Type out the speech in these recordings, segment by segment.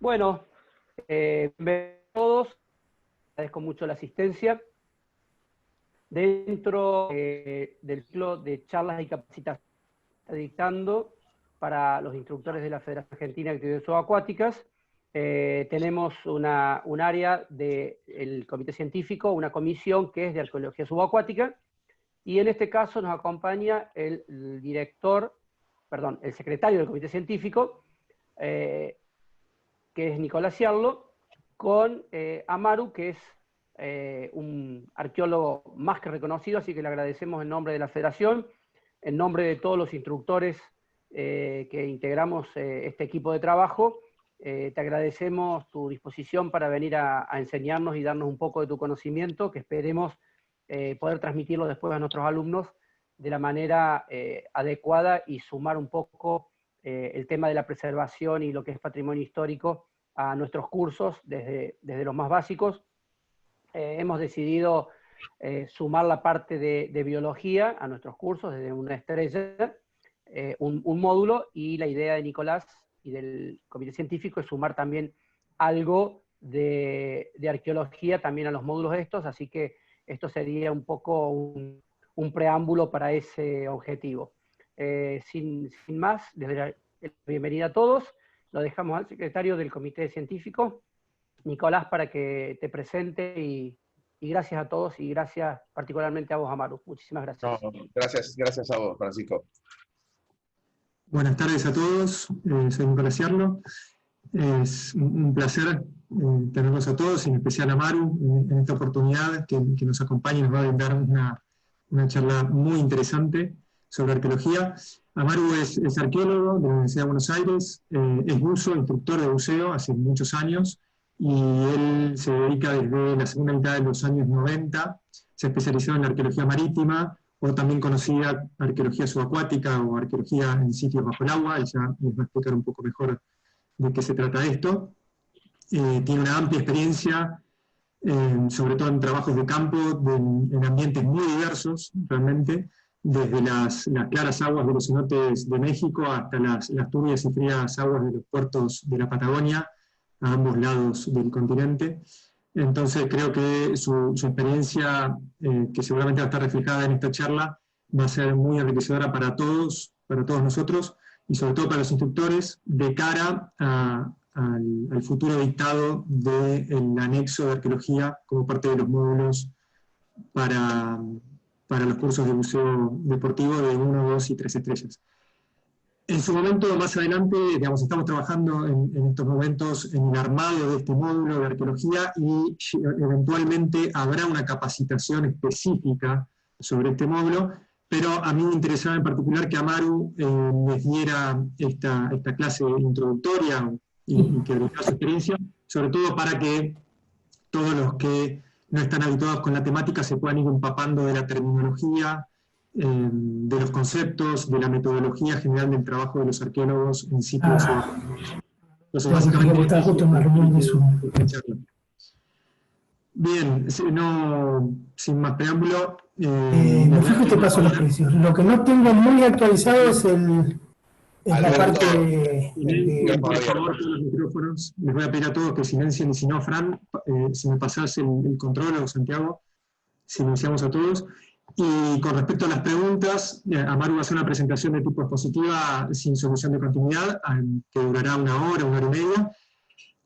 Bueno, bienvenidos a todos, agradezco mucho la asistencia. Dentro del ciclo de charlas y capacitaciones que está dictando para los instructores de la Federación Argentina de Actividades Subacuáticas, tenemos un área del Comité Científico, una comisión que es de Arqueología Subacuática, y en este caso nos acompaña el secretario del Comité Científico, que es Nicolás Ciarlo, con Amaru, que es un arqueólogo más que reconocido, así que le agradecemos en nombre de la Federación, en nombre de todos los instructores que integramos este equipo de trabajo. Te agradecemos tu disposición para venir a enseñarnos y darnos un poco de tu conocimiento, que esperemos poder transmitirlo después a nuestros alumnos de la manera adecuada y sumar un poco el tema de la preservación y lo que es patrimonio histórico a nuestros cursos, desde los más básicos. Hemos decidido sumar la parte de biología a nuestros cursos, desde una estrella, un módulo, y la idea de Nicolás y del Comité Científico es sumar también algo de arqueología también a los módulos estos, así que esto sería un poco un preámbulo para ese objetivo. Sin más, desde la bienvenida a todos, lo dejamos al secretario del Comité Científico, Nicolás, para que te presente, y gracias a todos, y gracias particularmente a vos, Amaru. Muchísimas gracias. No, gracias a vos, Francisco. Buenas tardes a todos, soy Nicolás Ciarlo. Es un placer tenerlos a todos, en especial a Amaru, en esta oportunidad que nos acompaña y nos va a brindar una charla muy interesante sobre arqueología. Amaru es arqueólogo de la Universidad de Buenos Aires, es buzo, instructor de buceo hace muchos años, y él se dedica desde la segunda mitad de los años 90, se especializó en la arqueología marítima, o también conocida arqueología subacuática o arqueología en sitios bajo el agua. Él ya les va a explicar un poco mejor de qué se trata esto. Tiene una amplia experiencia, sobre todo en trabajos de campo, en ambientes muy diversos, realmente, desde las claras aguas de los cenotes de México hasta las turbias y frías aguas de los puertos de la Patagonia, a ambos lados del continente. Entonces creo que su experiencia, que seguramente va a estar reflejada en esta charla, va a ser muy enriquecedora para todos nosotros, y sobre todo para los instructores, de cara al futuro dictado del anexo de arqueología como parte de los módulos para los cursos de buceo deportivo de 1, 2 y 3 estrellas. En su momento, más adelante, estamos trabajando en estos momentos en el armado de este módulo de arqueología, y eventualmente habrá una capacitación específica sobre este módulo, pero a mí me interesaba en particular que Amaru les diera esta clase introductoria y que brindara su experiencia, sobre todo para que todos los que no están habituados con la temática se puedan ir empapando de la terminología, de los conceptos, de la metodología general del trabajo de los arqueólogos en sitios. Entonces, básicamente, está justo en una reunión de Zoom. Bien, sin más preámbulo. Me fijo y te paso los precios. Lo que no tengo muy actualizado es la parte por favor, todos los micrófonos. Les voy a pedir a todos que silencien, y si no, Fran, si me pasás el control, o Santiago, silenciamos a todos. Y con respecto a las preguntas, Amaru va a hacer una presentación de tipo expositiva sin solución de continuidad, que durará 1 hora, 1 hora y media.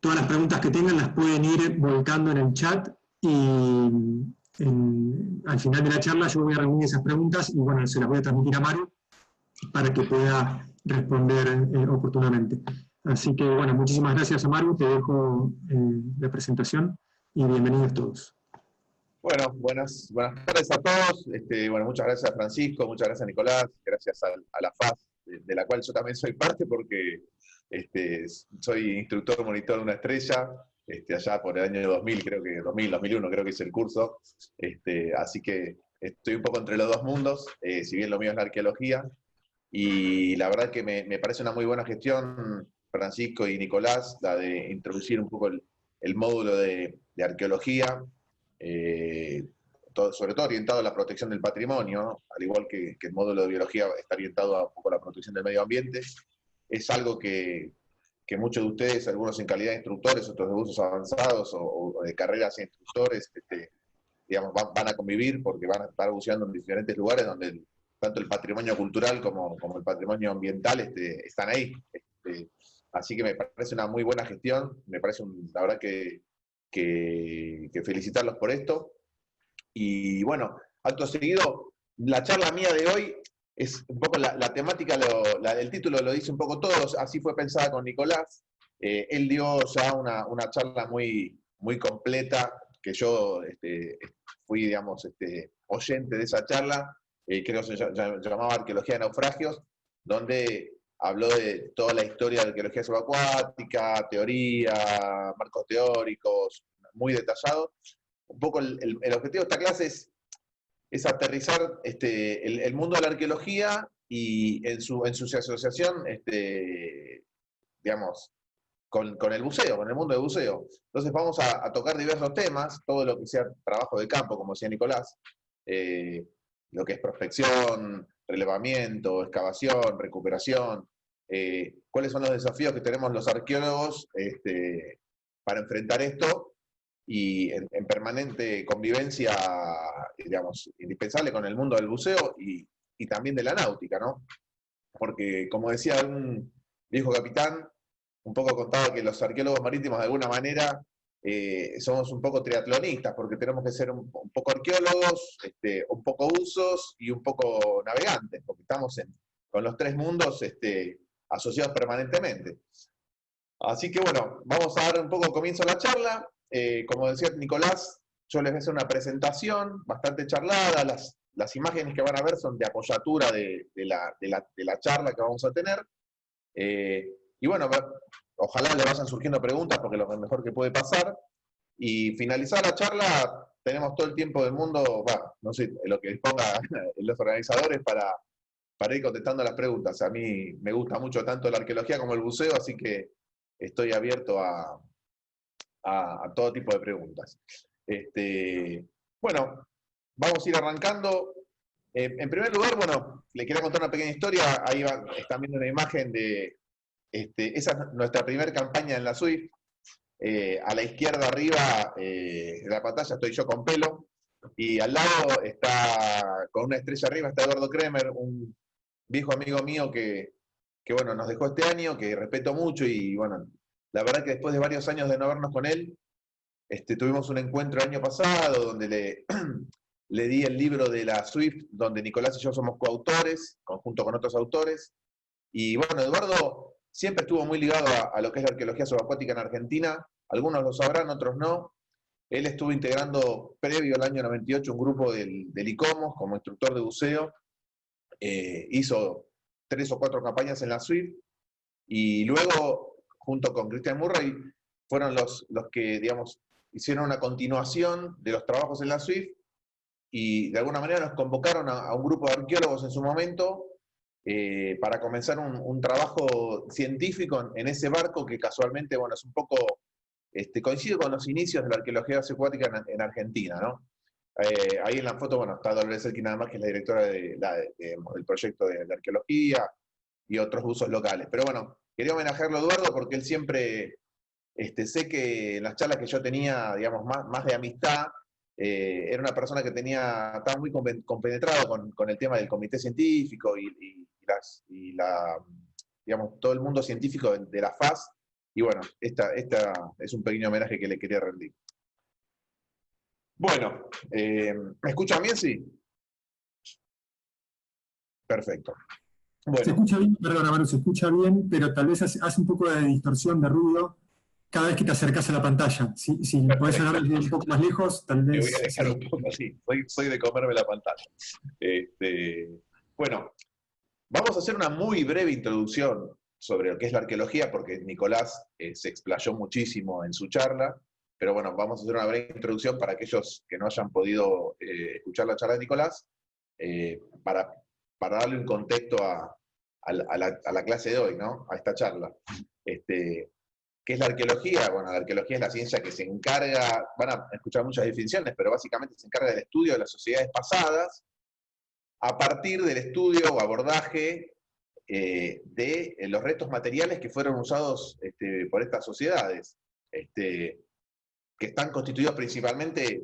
Todas las preguntas que tengan las pueden ir volcando en el chat, y al final de la charla yo voy a reunir esas preguntas y bueno, se las voy a transmitir a Amaru para que pueda responder oportunamente. Así que bueno, muchísimas gracias, Amaru, te dejo la presentación y bienvenidos todos. Bueno, buenas tardes a todos. Bueno, muchas gracias, Francisco, muchas gracias, Nicolás, gracias a la FAS, de la cual yo también soy parte, porque soy instructor monitor de una estrella, allá por el año 2000, creo que 2001 creo que hice el curso, así que estoy un poco entre los dos mundos, si bien lo mío es la arqueología, y la verdad que me parece una muy buena gestión, Francisco y Nicolás, la de introducir un poco el módulo de arqueología, sobre todo orientado a la protección del patrimonio, al igual que el módulo de biología está orientado a un poco a la protección del medio ambiente. Es algo que que muchos de ustedes, algunos en calidad de instructores, otros de usos avanzados o de carreras de instructores, digamos, van a convivir porque van a estar buceando en diferentes lugares donde tanto el patrimonio cultural como el patrimonio ambiental están ahí. Así que me parece una muy buena gestión, me parece, la verdad que felicitarlos por esto. Y bueno, acto seguido, la charla mía de hoy es un poco la temática, el título lo dice un poco todo, así fue pensada con Nicolás. Él dio ya una charla muy, muy completa, que yo fui, digamos, oyente de esa charla, creo que se llamaba Arqueología de Naufragios, donde habló de toda la historia de la arqueología subacuática, teoría, marcos teóricos, muy detallado. Un poco el objetivo de esta clase es aterrizar el mundo de la arqueología y en su asociación, digamos, con el buceo, con el mundo del buceo. Entonces vamos a tocar diversos temas, todo lo que sea trabajo de campo, como decía Nicolás, lo que es prospección, relevamiento, excavación, recuperación, cuáles son los desafíos que tenemos los arqueólogos para enfrentar esto, y en permanente convivencia, digamos, indispensable con el mundo del buceo y también de la náutica, ¿no? Porque, como decía un viejo capitán, un poco contaba que los arqueólogos marítimos de alguna manera somos un poco triatlonistas, porque tenemos que ser un poco arqueólogos, un poco usos y un poco navegantes, porque estamos con los tres mundos asociados permanentemente. Así que bueno, vamos a dar un poco comienzo a la charla. Como decía Nicolás, yo les voy a hacer una presentación bastante charlada. Las imágenes que van a ver son de apoyatura de la charla que vamos a tener. Y bueno, ojalá le vayan surgiendo preguntas, porque es lo mejor que puede pasar. Y finalizar la charla, tenemos todo el tiempo del mundo, no sé, lo que dispongan los organizadores para ir contestando las preguntas. A mí me gusta mucho tanto la arqueología como el buceo, así que estoy abierto a todo tipo de preguntas. Bueno, vamos a ir arrancando. En primer lugar, bueno, le quería contar una pequeña historia. Ahí están viendo una imagen de... esa es nuestra primera campaña en la SWIFT. A la izquierda arriba de la pantalla estoy yo con pelo, y al lado está, con una estrella arriba, está Eduardo Kremer, un viejo amigo mío que bueno, nos dejó este año, que respeto mucho, y bueno, la verdad que después de varios años de no vernos con él, tuvimos un encuentro el año pasado donde le di el libro de la SWIFT, donde Nicolás y yo somos coautores, junto con otros autores. Y bueno, Eduardo siempre estuvo muy ligado a lo que es la arqueología subacuática en Argentina. Algunos lo sabrán, otros no. Él estuvo integrando, previo al año 98, un grupo del ICOMOS como instructor de buceo. Hizo 3 o 4 campañas en la SWIFT, y luego, junto con Christian Murray, fueron los que, digamos, hicieron una continuación de los trabajos en la SWIFT, y de alguna manera nos convocaron a un grupo de arqueólogos en su momento para comenzar un trabajo científico en ese barco, que casualmente, bueno, es un poco, coincide con los inicios de la arqueología subacuática en Argentina, ¿no? Ahí en la foto, bueno, está Dolores Elkin, nada más, que es la directora del proyecto de arqueología y otros usos locales. Pero bueno, quería homenajearlo a Eduardo porque él siempre, sé que en las charlas que yo tenía, digamos, más de amistad, era una persona que estaba muy compenetrado con el tema del comité científico digamos, todo el mundo científico de la FAS. Y bueno, esta es un pequeño homenaje que le quería rendir. Bueno, ¿me escuchan bien? Sí. Perfecto. Bueno. Se escucha bien, perdona, Manu, se escucha bien, pero tal vez hace un poco de distorsión, de ruido, cada vez que te acercas a la pantalla. Si podés hablar un poco más lejos, tal vez... Me voy a dejar un poco así, soy de comerme la pantalla. Bueno, vamos a hacer una muy breve introducción sobre lo que es la arqueología, porque Nicolás se explayó muchísimo en su charla, pero bueno, vamos a hacer una breve introducción para aquellos que no hayan podido escuchar la charla de Nicolás, para darle un contexto a la clase de hoy, ¿no? A esta charla. ¿Qué es la arqueología? Bueno, la arqueología es la ciencia que se encarga, van a escuchar muchas definiciones, pero básicamente se encarga del estudio de las sociedades pasadas, a partir del estudio o abordaje de los restos materiales que fueron usados por estas sociedades, que están constituidos principalmente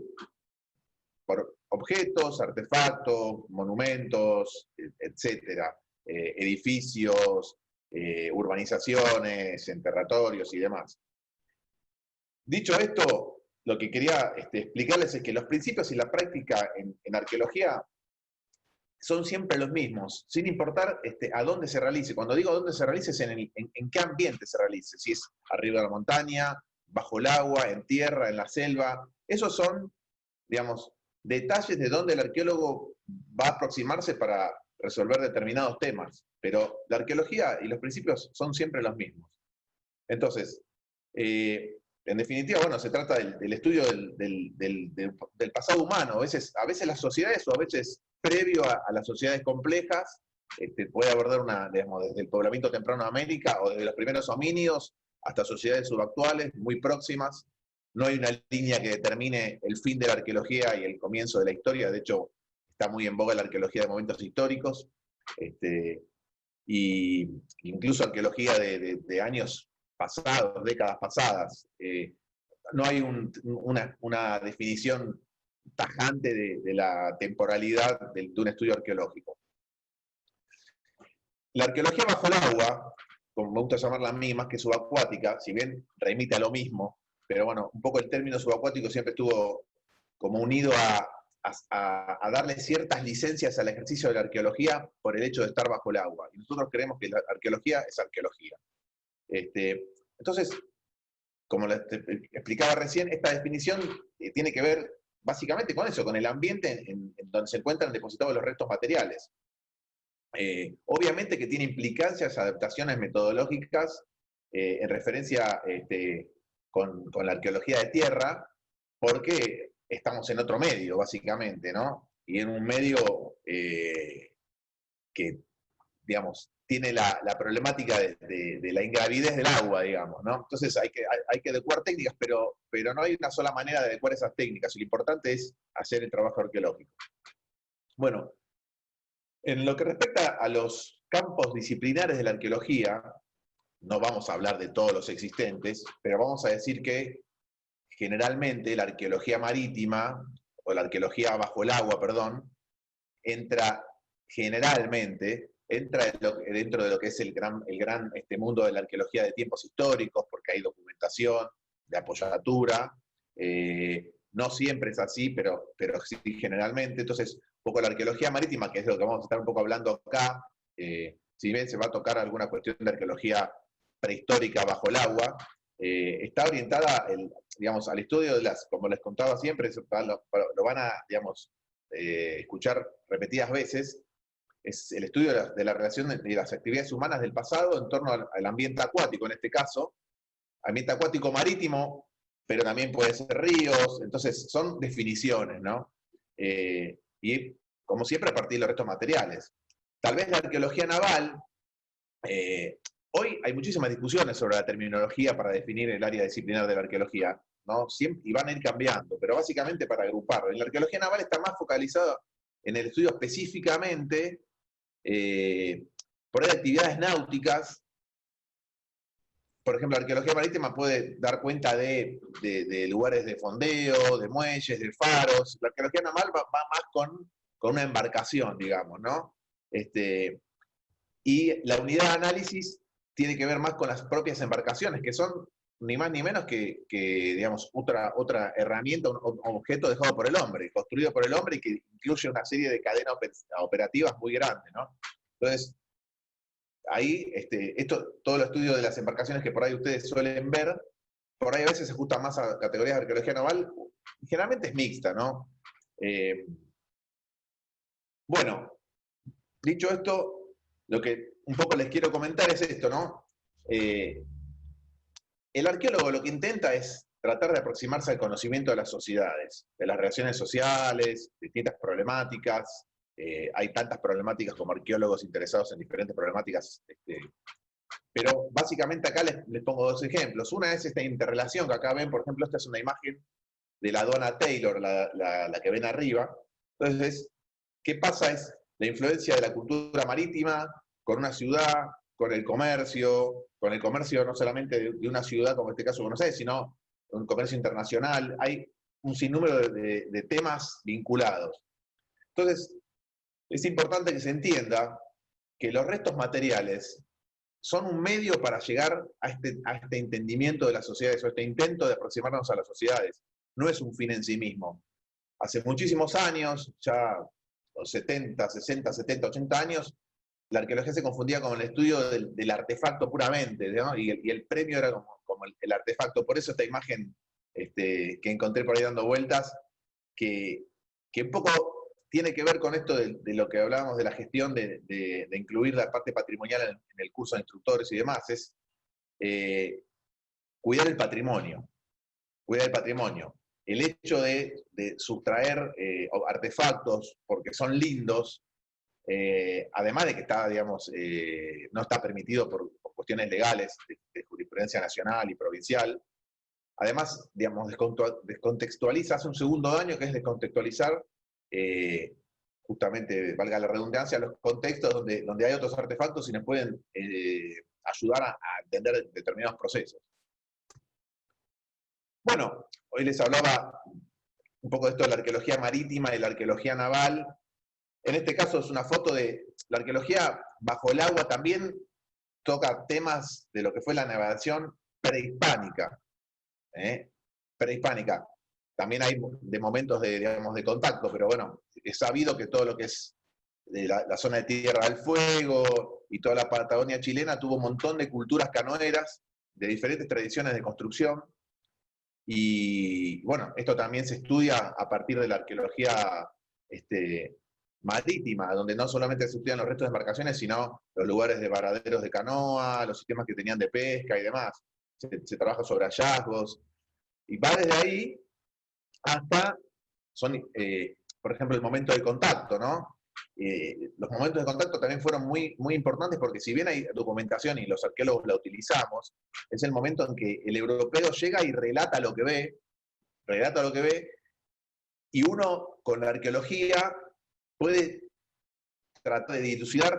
por objetos, artefactos, monumentos, etcétera, edificios, urbanizaciones, enterratorios y demás. Dicho esto, lo que quería explicarles es que los principios y la práctica en arqueología son siempre los mismos, sin importar a dónde se realice. Cuando digo dónde se realice, es en qué ambiente se realice, si es arriba de la montaña, bajo el agua, en tierra, en la selva. Esos son, digamos, detalles de dónde el arqueólogo va a aproximarse para resolver determinados temas, pero la arqueología y los principios son siempre los mismos. Entonces, en definitiva, bueno, se trata del estudio del pasado humano. A veces las sociedades, o a veces previo a las sociedades complejas, puede abordar digamos, desde el poblamiento temprano de América, o desde los primeros homínidos, hasta sociedades subactuales, muy próximas. No hay una línea que determine el fin de la arqueología y el comienzo de la historia. De hecho, está muy en boga la arqueología de momentos históricos, y incluso arqueología de años pasados, décadas pasadas. No hay una definición tajante de la temporalidad de un estudio arqueológico. La arqueología bajo el agua, como me gusta llamarla a mí, más que subacuática, si bien remite a lo mismo, pero bueno, un poco el término subacuático siempre estuvo como unido a darle ciertas licencias al ejercicio de la arqueología por el hecho de estar bajo el agua. Y nosotros creemos que la arqueología es arqueología. Entonces, como les explicaba recién, esta definición tiene que ver básicamente con eso, con el ambiente en donde se encuentran depositados los restos materiales. Obviamente que tiene implicancias, adaptaciones metodológicas en referencia con la arqueología de tierra, porque estamos en otro medio, básicamente, ¿no? Y en un medio que, digamos, tiene la problemática de la ingravidez del agua, digamos, ¿no? Entonces hay que adecuar técnicas, pero no hay una sola manera de adecuar esas técnicas. Lo importante es hacer el trabajo arqueológico. Bueno, en lo que respecta a los campos disciplinares de la arqueología, no vamos a hablar de todos los existentes, pero vamos a decir que generalmente la arqueología marítima, o la arqueología bajo el agua, perdón, generalmente entra dentro de lo que es el gran mundo de la arqueología de tiempos históricos, porque hay documentación de apoyatura. No siempre es así, pero sí generalmente. Entonces, un poco la arqueología marítima, que es de lo que vamos a estar un poco hablando acá, si bien se va a tocar alguna cuestión de arqueología prehistórica bajo el agua, está orientada digamos, al estudio de como les contaba siempre, lo van a, digamos, escuchar repetidas veces, es el estudio de la relación de las actividades humanas del pasado en torno al ambiente acuático, en este caso, ambiente acuático marítimo, pero también puede ser ríos. Entonces son definiciones, ¿no? Y como siempre a partir de los restos materiales. Tal vez la arqueología naval, hoy hay muchísimas discusiones sobre la terminología para definir el área disciplinar de la arqueología, ¿no? Y van a ir cambiando, pero básicamente para agrupar. La arqueología naval está más focalizada en el estudio específicamente por ahí de actividades náuticas. Por ejemplo, la arqueología marítima puede dar cuenta de lugares de fondeo, de muelles, de faros. La arqueología naval va más con una embarcación, digamos, ¿no? Y la unidad de análisis tiene que ver más con las propias embarcaciones, que son ni más ni menos que digamos, otra herramienta, un objeto dejado por el hombre, construido por el hombre, y que incluye una serie de cadenas operativas muy grandes, ¿no? Entonces, ahí, todo el estudio de las embarcaciones que por ahí ustedes suelen ver, por ahí a veces se ajusta más a categorías de arqueología naval, generalmente es mixta, ¿no? Bueno, dicho esto, lo que un poco les quiero comentar es esto, ¿no? El arqueólogo lo que intenta es tratar de aproximarse al conocimiento de las sociedades, de las relaciones sociales, distintas problemáticas. Hay tantas problemáticas como arqueólogos interesados en diferentes problemáticas. Pero básicamente acá les pongo dos ejemplos. Una es esta interrelación que acá ven, por ejemplo, esta es una imagen de la aduana Taylor, la que ven arriba. Entonces, ¿qué pasa? Es la influencia de la cultura marítima con una ciudad, con el comercio no solamente de una ciudad como en este caso Buenos Aires, sino un comercio internacional. Hay un sinnúmero de temas vinculados. Entonces, es importante que se entienda que los restos materiales son un medio para llegar a este entendimiento de las sociedades, o este intento de aproximarnos a las sociedades. No es un fin en sí mismo. Hace muchísimos años, ya los 70, 60, 70, 80 años, la arqueología se confundía con el estudio del artefacto puramente, ¿no? Y el premio era como el artefacto. Por eso esta imagen que encontré por ahí dando vueltas, que un poco tiene que ver con esto de lo que hablábamos de la gestión, de incluir la parte patrimonial en el curso de instructores y demás, es cuidar el patrimonio. Cuidar el patrimonio. El hecho de sustraer artefactos porque son lindos, además de que está, digamos, no está permitido por cuestiones legales de jurisprudencia nacional y provincial, además, digamos, descontextualiza, hace un segundo daño, que es descontextualizar, justamente, valga la redundancia, los contextos donde hay otros artefactos y nos pueden ayudar a entender determinados procesos. Bueno, hoy les hablaba un poco de esto de la arqueología marítima y la arqueología naval. En este caso es una foto de la arqueología bajo el agua, también toca temas de lo que fue la navegación prehispánica. Prehispánica. También hay de momentos digamos, de contacto, pero bueno, es sabido que todo lo que es de la zona de Tierra del Fuego y toda la Patagonia chilena tuvo un montón de culturas canoeras, de diferentes tradiciones de construcción. Y bueno, esto también se estudia a partir de la arqueología marítima, donde no solamente se estudian los restos de embarcaciones, sino los lugares de varaderos de canoa, los sistemas que tenían de pesca y demás. Se trabaja sobre hallazgos. Y va desde ahí hasta, por ejemplo, el momento de contacto, ¿no? Los momentos de contacto también fueron muy, muy importantes porque si bien hay documentación y los arqueólogos la utilizamos, es el momento en que el europeo llega y relata lo que ve, y uno con la arqueología puede tratar de dilucidar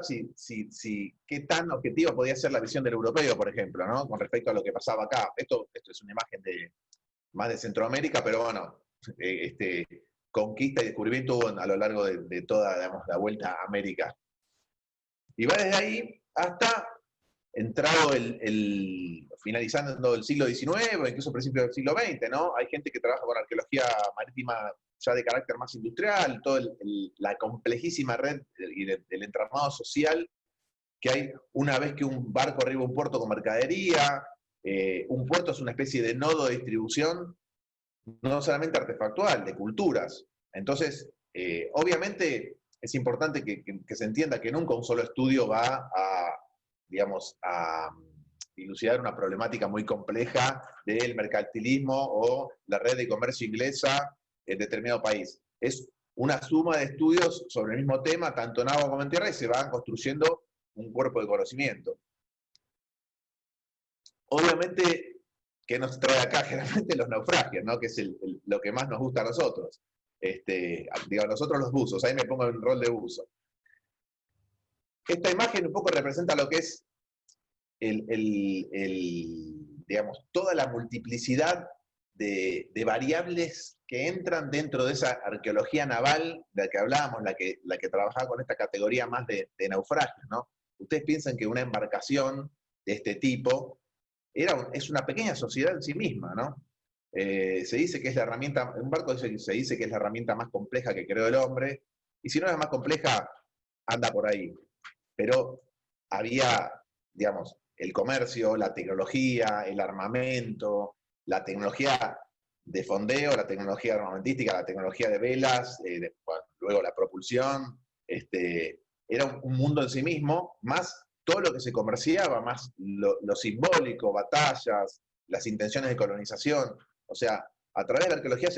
qué tan objetiva podía ser la visión del europeo, por ejemplo, ¿no? Con respecto a lo que pasaba acá. Esto es una imagen más de Centroamérica, pero bueno, conquista y descubrimiento hubo a lo largo de toda, digamos, la vuelta a América. Y va desde ahí hasta entrado finalizando el siglo XIX, o incluso principios del siglo XX, ¿no? Hay gente que trabaja con arqueología marítima ya de carácter más industrial, toda la complejísima red del entramado social que hay una vez que un barco arriba un puerto con mercadería. Un puerto es una especie de nodo de distribución, no solamente artefactual, de culturas. Entonces, obviamente es importante que se entienda que nunca un solo estudio va digamos, a dilucidar una problemática muy compleja del mercantilismo o la red de comercio inglesa en determinado país. Es una suma de estudios sobre el mismo tema, tanto en agua como en tierra, y se van construyendo un cuerpo de conocimiento. Obviamente, ¿qué nos trae acá? Generalmente los naufragios, ¿no? Que es lo que más nos gusta a nosotros. Digo, a nosotros los buzos, ahí me pongo en rol de buzo. Esta imagen un poco representa lo que es digamos, toda la multiplicidad de variables que entran dentro de esa arqueología naval de la que hablábamos, la que trabajaba con esta categoría más de naufragios, ¿no? Ustedes piensan que una embarcación de este tipo es una pequeña sociedad en sí misma, ¿no? Se dice que es la herramienta, un barco se dice que es la herramienta más compleja que creó el hombre, y si no es más compleja, anda por ahí. Pero había, digamos, el comercio, la tecnología, el armamento, la tecnología de fondeo, la tecnología armamentística, la tecnología de velas, luego la propulsión, era un mundo en sí mismo, más todo lo que se comerciaba, más lo simbólico, batallas, las intenciones de colonización. O sea, a través de la arqueología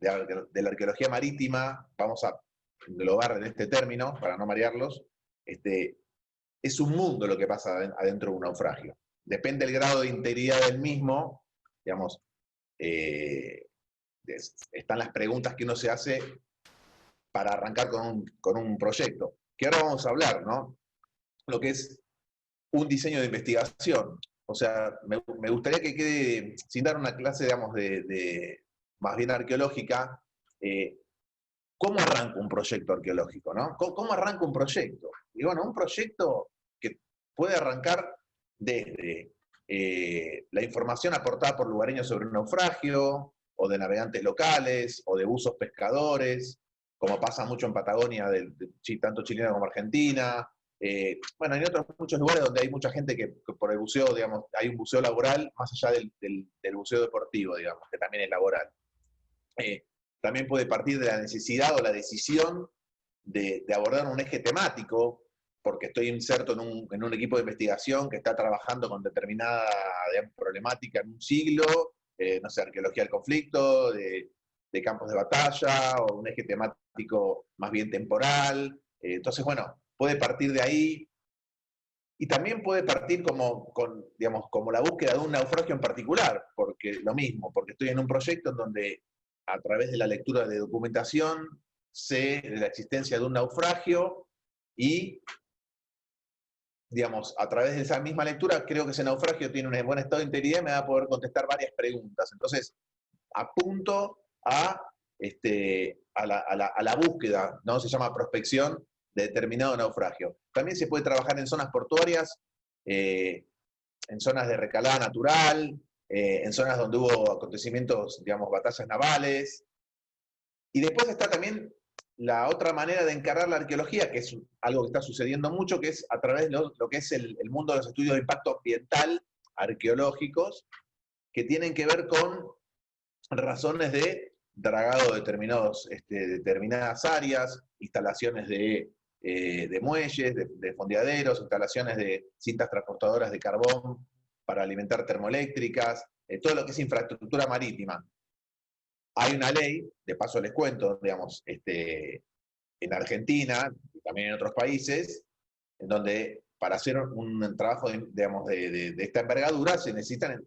de la arqueología marítima, vamos a englobar en este término, para no marearlos, es un mundo lo que pasa adentro de un naufragio. Depende del grado de integridad del mismo, digamos, están las preguntas que uno se hace para arrancar con un proyecto. Que ahora vamos a hablar, ¿no? lo que es un diseño de investigación. O sea, me gustaría que quede, sin dar una clase, digamos, más bien arqueológica, ¿cómo arranca un proyecto arqueológico, no? ¿Cómo arranca un proyecto? Y bueno, un proyecto que puede arrancar desde la información aportada por lugareños sobre un naufragio, o de navegantes locales, o de buzos pescadores, como pasa mucho en Patagonia, tanto chilena como argentina. Bueno, hay otros muchos lugares donde hay mucha gente que por el buceo, digamos, hay un buceo laboral más allá del buceo deportivo, digamos, que también es laboral. También puede partir de la necesidad o la decisión de abordar un eje temático, porque estoy inserto en un equipo de investigación que está trabajando con determinada, digamos, problemática en un siglo, no sé, arqueología del conflicto, de campos de batalla, o un eje temático más bien temporal. Entonces, bueno, puede partir de ahí, y también puede partir digamos, como la búsqueda de un naufragio en particular, porque lo mismo, porque estoy en un proyecto en donde a través de la lectura de documentación sé de la existencia de un naufragio y, digamos, a través de esa misma lectura creo que ese naufragio tiene un buen estado de integridad y me va a poder contestar varias preguntas. Entonces, apunto a la búsqueda, ¿no? Se llama prospección de determinado naufragio. También se puede trabajar en zonas portuarias, en zonas de recalada natural, en zonas donde hubo acontecimientos, digamos, batallas navales. Y después está también la otra manera de encarar la arqueología, que es algo que está sucediendo mucho, que es a través de lo que es el mundo de los estudios de impacto ambiental arqueológicos, que tienen que ver con razones de dragado de determinadas áreas, instalaciones de muelles, de fondeaderos, instalaciones de cintas transportadoras de carbón para alimentar termoeléctricas, todo lo que es infraestructura marítima. Hay una ley, de paso les cuento, digamos, en Argentina y también en otros países, en donde para hacer un trabajo de esta envergadura se necesita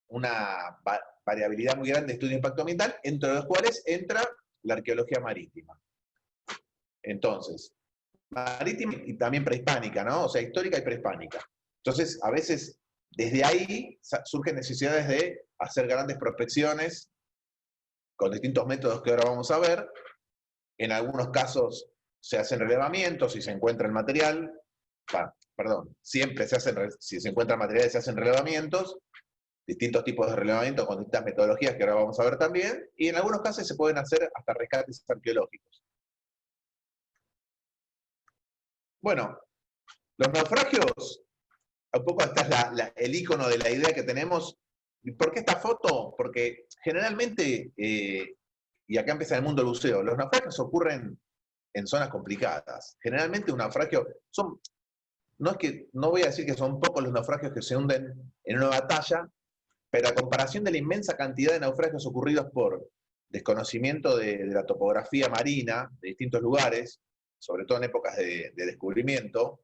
una variabilidad muy grande de estudio de impacto ambiental, entre los cuales entra la arqueología marítima. Entonces, marítima y también prehispánica, ¿no? O sea, histórica y prehispánica. Entonces, a veces, desde ahí surgen necesidades de hacer grandes prospecciones con distintos métodos que ahora vamos a ver. En algunos casos se hacen relevamientos y se encuentra el material. Siempre si se encuentran materiales se hacen relevamientos, distintos tipos de relevamientos con distintas metodologías que ahora vamos a ver también, y en algunos casos se pueden hacer hasta rescates arqueológicos. Bueno, los naufragios, un poco este es el icono de la idea que tenemos. ¿Por qué esta foto? Porque generalmente, y acá empieza el mundo del buceo, los naufragios ocurren en zonas complicadas. Generalmente un naufragio, no voy a decir que son pocos los naufragios que se hunden en una batalla, pero a comparación de la inmensa cantidad de naufragios ocurridos por desconocimiento de la topografía marina de distintos lugares, sobre todo en épocas de descubrimiento,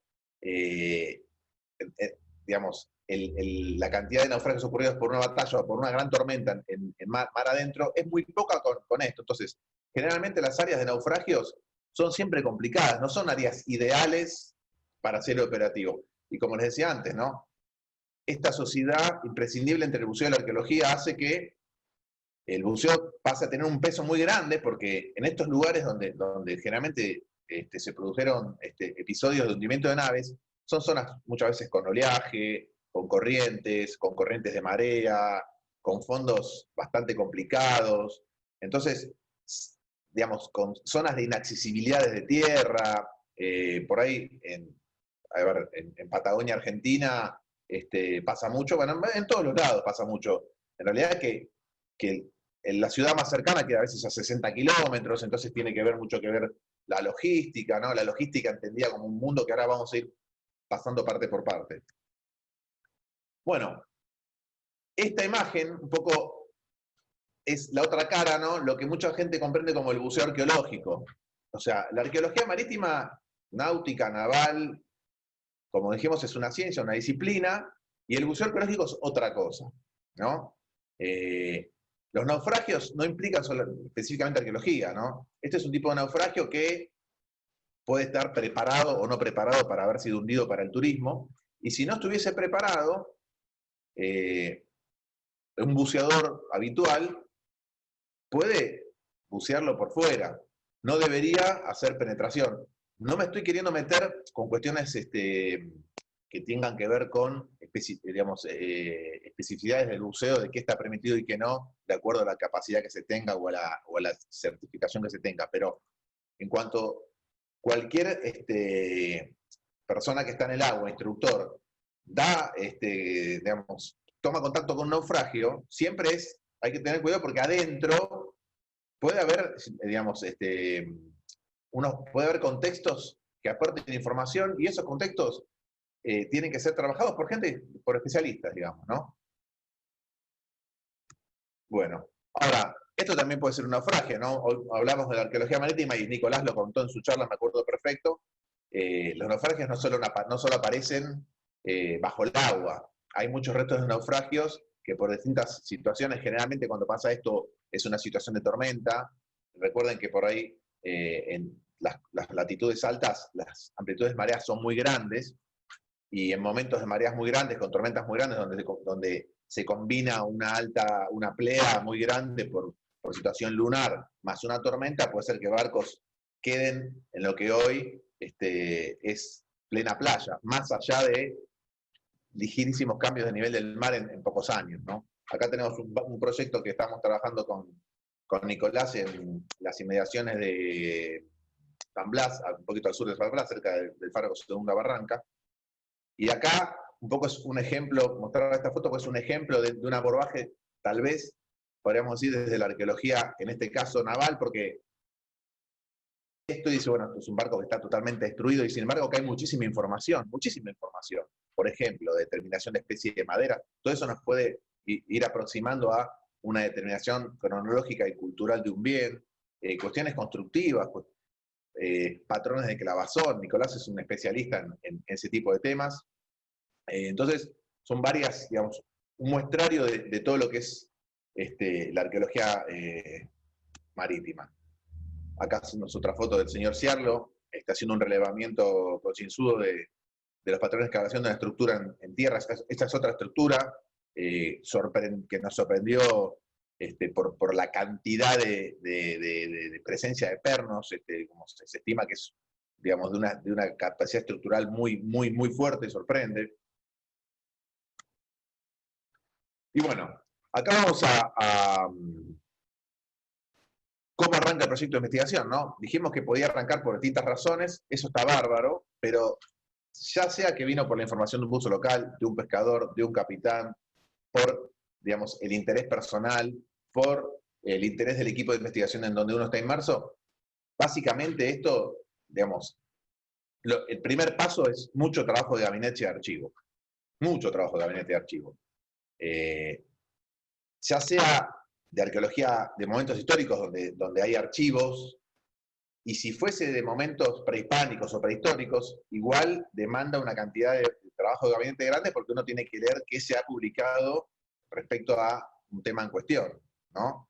digamos, la cantidad de naufragios ocurridos por una batalla o por una gran tormenta en mar adentro es muy poca con esto. Entonces, generalmente las áreas de naufragios son siempre complicadas, no son áreas ideales para ser operativo. Y como les decía antes, ¿no? Esta sociedad imprescindible entre el buceo y la arqueología hace que el buceo pase a tener un peso muy grande, porque en estos lugares donde generalmente se produjeron episodios de hundimiento de naves, son zonas muchas veces con oleaje, con corrientes de marea, con fondos bastante complicados. Entonces, digamos, con zonas de inaccesibilidad desde tierra, por ahí en Patagonia, Argentina, pasa mucho, bueno, en todos los lados pasa mucho. En realidad que en la ciudad más cercana queda a veces a 60 kilómetros, entonces tiene que ver mucho que ver la logística, ¿no? La logística entendida como un mundo que ahora vamos a ir pasando parte por parte. Bueno, esta imagen un poco es la otra cara, ¿no? Lo que mucha gente comprende como el buceo arqueológico. O sea, la arqueología marítima, náutica, naval, como dijimos, es una ciencia, una disciplina, y el buceo arqueológico es otra cosa, ¿no? Los naufragios no implican específicamente arqueología, ¿no? Este es un tipo de naufragio que puede estar preparado o no preparado para haber sido hundido para el turismo, y si no estuviese preparado, un buceador habitual puede bucearlo por fuera, no debería hacer penetración. No me estoy queriendo meter con cuestiones que tengan que ver con especificidades del buceo, de qué está permitido y qué no, de acuerdo a la capacidad que se tenga o a la certificación que se tenga. Pero en cuanto a cualquier persona que está en el agua, instructor, toma contacto con un naufragio, siempre hay que tener cuidado porque adentro puede haber, puede haber contextos que aporten información y esos contextos tienen que ser trabajados por por especialistas, digamos, ¿no? Bueno, ahora, esto también puede ser un naufragio, ¿no? Hoy hablamos de la arqueología marítima y Nicolás lo contó en su charla, me acuerdo perfecto. Los naufragios no solo aparecen bajo el agua, hay muchos restos de naufragios que por distintas situaciones, generalmente cuando pasa esto es una situación de tormenta. Recuerden que por ahí en las latitudes altas las amplitudes de mareas son muy grandes, y en momentos de mareas muy grandes, con tormentas muy grandes, donde se combina una plea muy grande por situación lunar, más una tormenta, puede ser que barcos queden en lo que hoy es plena playa, más allá de ligerísimos cambios de nivel del mar en pocos años, ¿no? Acá tenemos un proyecto que estamos trabajando con Nicolás en las inmediaciones de San Blas, un poquito al sur de San Blas, cerca del faro Segunda Barranca. Y acá, un poco es un ejemplo, mostrar esta foto, pues es un ejemplo de un abordaje, tal vez, podríamos decir, desde la arqueología, en este caso naval, porque esto dice, bueno, esto es un barco que está totalmente destruido, y sin embargo que hay muchísima información. Por ejemplo, determinación de especie de madera, todo eso nos puede ir aproximando a una determinación cronológica y cultural de un bien, cuestiones constructivas, patrones de clavazón. Nicolás es un especialista en ese tipo de temas. Entonces, son varias, digamos, un muestrario de todo lo que es la arqueología marítima. Acá hacemos otra foto del señor Ciarlo, está haciendo un relevamiento concienzudo de los patrones de excavación de una estructura en tierra. Esta es otra estructura que nos sorprendió por la cantidad de presencia de pernos, como se estima que es, digamos, de una capacidad estructural muy, muy, muy fuerte, sorprende. Y bueno, acá vamos a cómo arranca el proyecto de investigación, ¿no? Dijimos que podía arrancar por distintas razones, eso está bárbaro, pero ya sea que vino por la información de un buzo local, de un pescador, de un capitán, por, digamos, el interés personal, por el interés del equipo de investigación en donde uno está inmerso, básicamente esto, digamos, el primer paso es mucho trabajo de gabinete y archivo. Mucho trabajo de gabinete y archivo. Ya sea de arqueología de momentos históricos donde hay archivos, y si fuese de momentos prehispánicos o prehistóricos, igual demanda una cantidad de trabajo de gabinete grande porque uno tiene que leer qué se ha publicado respecto a un tema en cuestión, ¿no?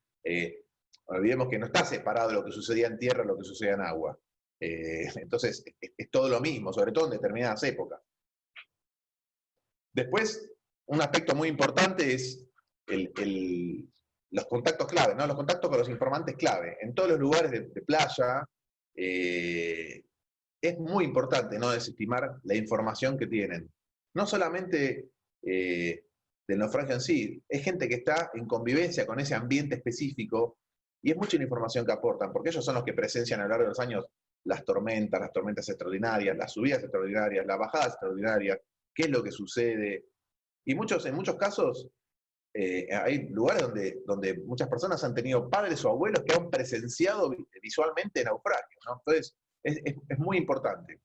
Olvidemos que no está separado lo que sucedía en tierra de lo que sucedía en agua. Entonces, es todo lo mismo, sobre todo en determinadas épocas. Después, un aspecto muy importante es los contactos clave, ¿no? Los contactos con los informantes clave. En todos los lugares de playa, es muy importante no desestimar la información que tienen. No solamente del naufragio en sí, es gente que está en convivencia con ese ambiente específico, y es mucha la información que aportan, porque ellos son los que presencian a lo largo de los años las tormentas extraordinarias, las subidas extraordinarias, las bajadas extraordinarias, qué es lo que sucede. Y en muchos casos, hay lugares donde muchas personas han tenido padres o abuelos que han presenciado visualmente naufragios, ¿no? Entonces, es muy importante.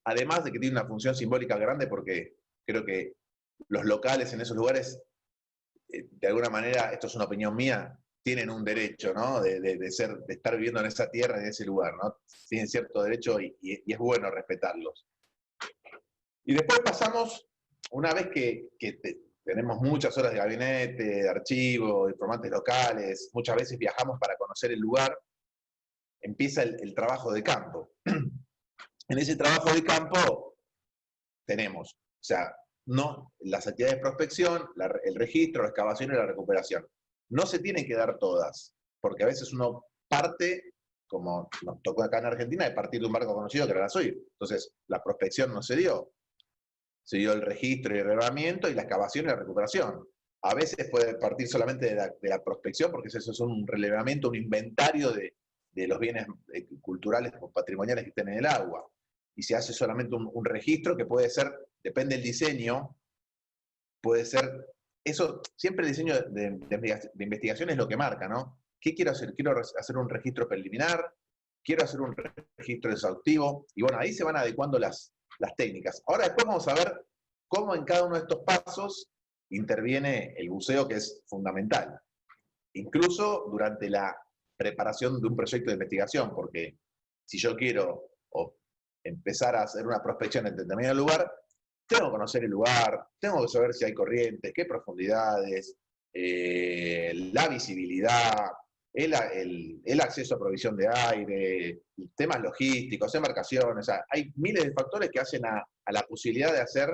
Además de que tiene una función simbólica grande, porque creo que los locales en esos lugares, de alguna manera, esto es una opinión mía, tienen un derecho, ¿no? de estar viviendo en esa tierra, en ese lugar, ¿no? Tienen cierto derecho y es bueno respetarlos. Y después pasamos, una vez que tenemos muchas horas de gabinete, de archivo, de informantes locales, muchas veces viajamos para conocer el lugar, empieza el trabajo de campo. En ese trabajo de campo tenemos, o sea, no, las actividades de prospección, el registro, la excavación y la recuperación. No se tienen que dar todas, porque a veces uno parte, como nos tocó acá en Argentina, de partir de un barco conocido que era la SOIR. Entonces, la prospección no se dio. Se dio el registro y el relevamiento y la excavación y la recuperación. A veces puede partir solamente de la prospección, porque eso es un relevamiento, un inventario de los bienes culturales o patrimoniales que estén en el agua. Y se hace solamente un registro que puede ser, depende del diseño, puede ser, eso, siempre el diseño de investigación es lo que marca, ¿no? ¿Qué quiero hacer? Quiero hacer un registro preliminar, quiero hacer un registro exhaustivo, y bueno, ahí se van adecuando las técnicas. Ahora después vamos a ver cómo en cada uno de estos pasos interviene el buceo, que es fundamental. Incluso durante la preparación de un proyecto de investigación, porque si yo quiero empezar a hacer una prospección en determinado lugar, tengo que conocer el lugar, tengo que saber si hay corrientes, qué profundidades, la visibilidad, el acceso a provisión de aire, temas logísticos, embarcaciones, o sea, hay miles de factores que hacen a la posibilidad de hacer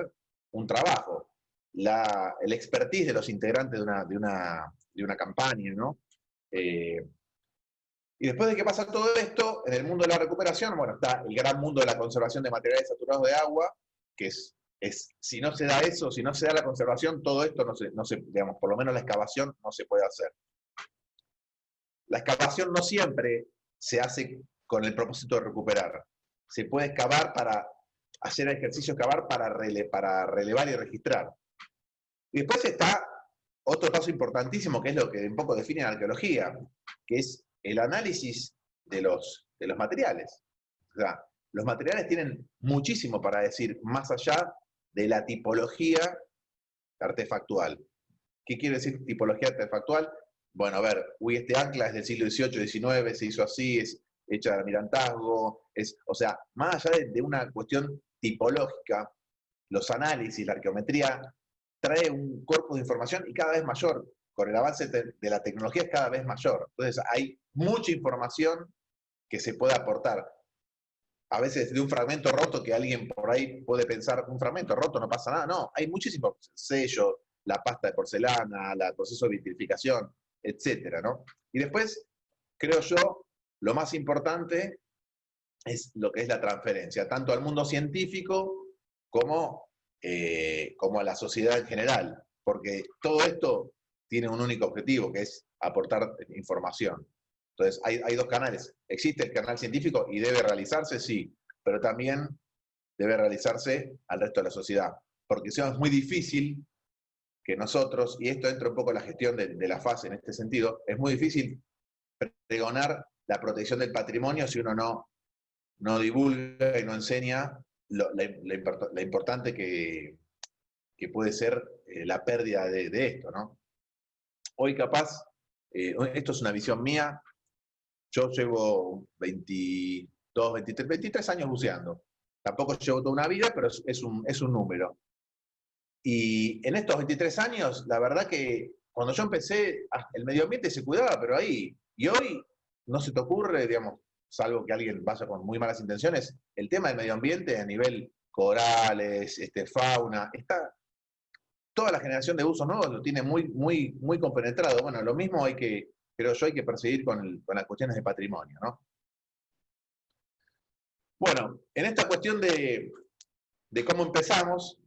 un trabajo. El expertise de los integrantes de una campaña, ¿no? Y después de que pasa todo esto, en el mundo de la recuperación, bueno, está el gran mundo de la conservación de materiales saturados de agua, que es si no se da eso, si no se da la conservación, todo esto no se, digamos, por lo menos la excavación no se puede hacer. La excavación no siempre se hace con el propósito de recuperar. Se puede excavar para hacer el ejercicio de excavar para relevar y registrar. Y después está otro paso importantísimo, que es lo que un poco define la arqueología, que es el análisis de los materiales. O sea, los materiales tienen muchísimo para decir, más allá de la tipología artefactual. ¿Qué quiere decir tipología artefactual? Bueno, a ver, este ancla es del siglo XVIII, XIX, se hizo así, es hecha de almirantazgo, o sea, más allá de una cuestión tipológica, los análisis, la arqueometría, trae un corpus de información y cada vez mayor. Con el avance de la tecnología es cada vez mayor. Entonces hay mucha información que se puede aportar. A veces de un fragmento roto que alguien por ahí puede pensar, un fragmento roto, no pasa nada. No, hay muchísimo sello, la pasta de porcelana, el proceso de vitrificación, etcétera, ¿no? Y después, creo yo, lo más importante es lo que es la transferencia, tanto al mundo científico como a la sociedad en general, porque todo esto tiene un único objetivo, que es aportar información. Entonces, hay dos canales. Existe el canal científico y debe realizarse, sí, pero también debe realizarse al resto de la sociedad, porque si no, es muy difícil que nosotros, y esto entra un poco en la gestión de la FAS en este sentido, es muy difícil pregonar la protección del patrimonio si uno no divulga y no enseña la importante que puede ser la pérdida de esto, ¿no? Hoy capaz, esto es una visión mía, yo llevo 22, 23 años buceando. Tampoco llevo toda una vida, pero es un número. Y en estos 23 años, la verdad que cuando yo empecé, el medio ambiente se cuidaba, pero ahí, y hoy no se te ocurre, digamos, salvo que alguien vaya con muy malas intenciones, el tema del medio ambiente a nivel corales, fauna, toda la generación de usos nuevos lo tiene muy, muy, muy compenetrado. Bueno, lo mismo creo yo, hay que perseguir con las cuestiones de patrimonio, ¿no? Bueno, en esta cuestión de cómo empezamos,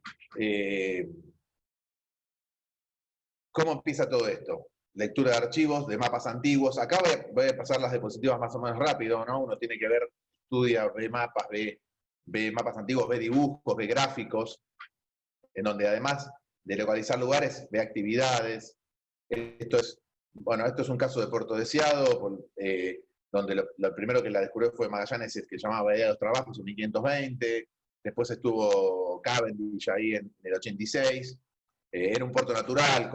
¿cómo empieza todo esto? Lectura de archivos, de mapas antiguos. Acá voy a pasar las diapositivas más o menos rápido, ¿no? Uno tiene que ver, estudia, ve mapas, ve mapas antiguos, ve dibujos, ve gráficos, en donde además de localizar lugares, ve actividades. Esto es un caso de Puerto Deseado, donde lo primero que la descubrió fue Magallanes, que se llamaba Bahía de los Trabajos, en 1520. Después estuvo Cavendish ahí en el 86. Era un puerto natural,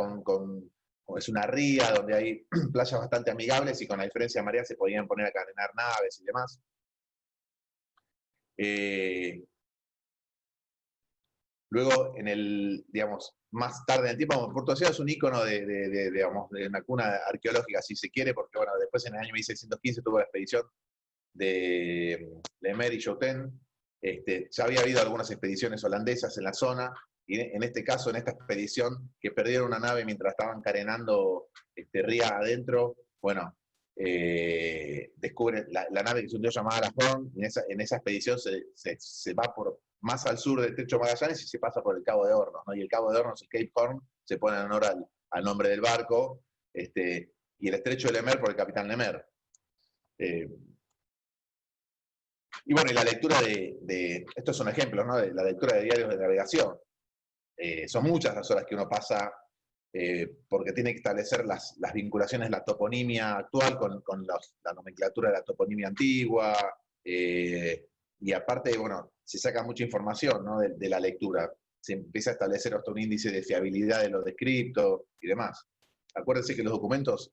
es una ría donde hay playas bastante amigables y con la diferencia de marea se podían poner a carenar naves y demás. Luego, digamos, más tarde en el tiempo, Puerto Deseado es un ícono de una cuna arqueológica, si se quiere, porque bueno, después en el año 1615 tuvo la expedición Le Maire y Schouten, ya había habido algunas expediciones holandesas en la zona, y en este caso, en esta expedición, que perdieron una nave mientras estaban carenando ría adentro, bueno, descubren la nave que se hundió llamada La Horn, y en esa expedición se va por más al sur del Estrecho de Magallanes y se pasa por el Cabo de Hornos, ¿no? Y el Cabo de Hornos, el Cape Horn, se pone en honor al nombre del barco, y el Estrecho de Le Maire por el capitán Le Maire. Y bueno, y la lectura estos son ejemplos, ¿no? De la lectura de diarios de navegación. Son muchas las horas que uno pasa porque tiene que establecer las vinculaciones de la toponimia actual con la nomenclatura de la toponimia antigua, y aparte, bueno, se saca mucha información, ¿no? de la lectura. Se empieza a establecer hasta un índice de fiabilidad de lo descrito y demás. Acuérdense que los documentos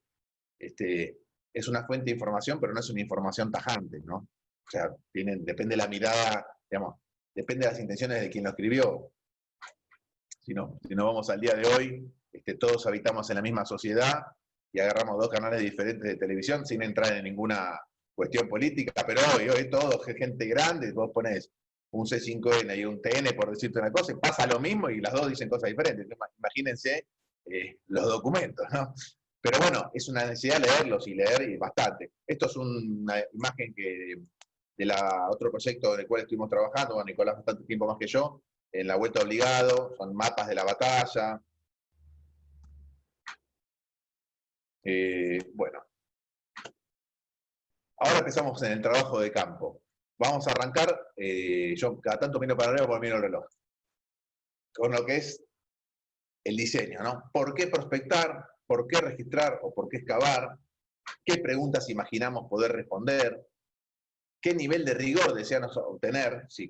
es una fuente de información, pero no es una información tajante, ¿no? O sea, depende de la mirada, digamos, depende de las intenciones de quien lo escribió. Si no vamos al día de hoy, todos habitamos en la misma sociedad y agarramos dos canales diferentes de televisión sin entrar en ninguna cuestión política, pero hoy todo es gente grande, vos ponés un C5N y un TN, por decirte una cosa, y pasa lo mismo y las dos dicen cosas diferentes. Imagínense los documentos, ¿no? Pero bueno, es una necesidad leerlos y leer bastante. Esto es una imagen de otro proyecto en el cual estuvimos trabajando, bueno, Nicolás bastante tiempo más que yo, en la Vuelta Obligado, son mapas de la batalla. Bueno. Ahora empezamos en el trabajo de campo. Vamos a arrancar, yo cada tanto miro para arriba porque miro el reloj, con lo que es el diseño, ¿no? ¿Por qué prospectar? ¿Por qué registrar? ¿O por qué excavar? ¿Qué preguntas imaginamos poder responder? ¿Qué nivel de rigor deseamos obtener? Si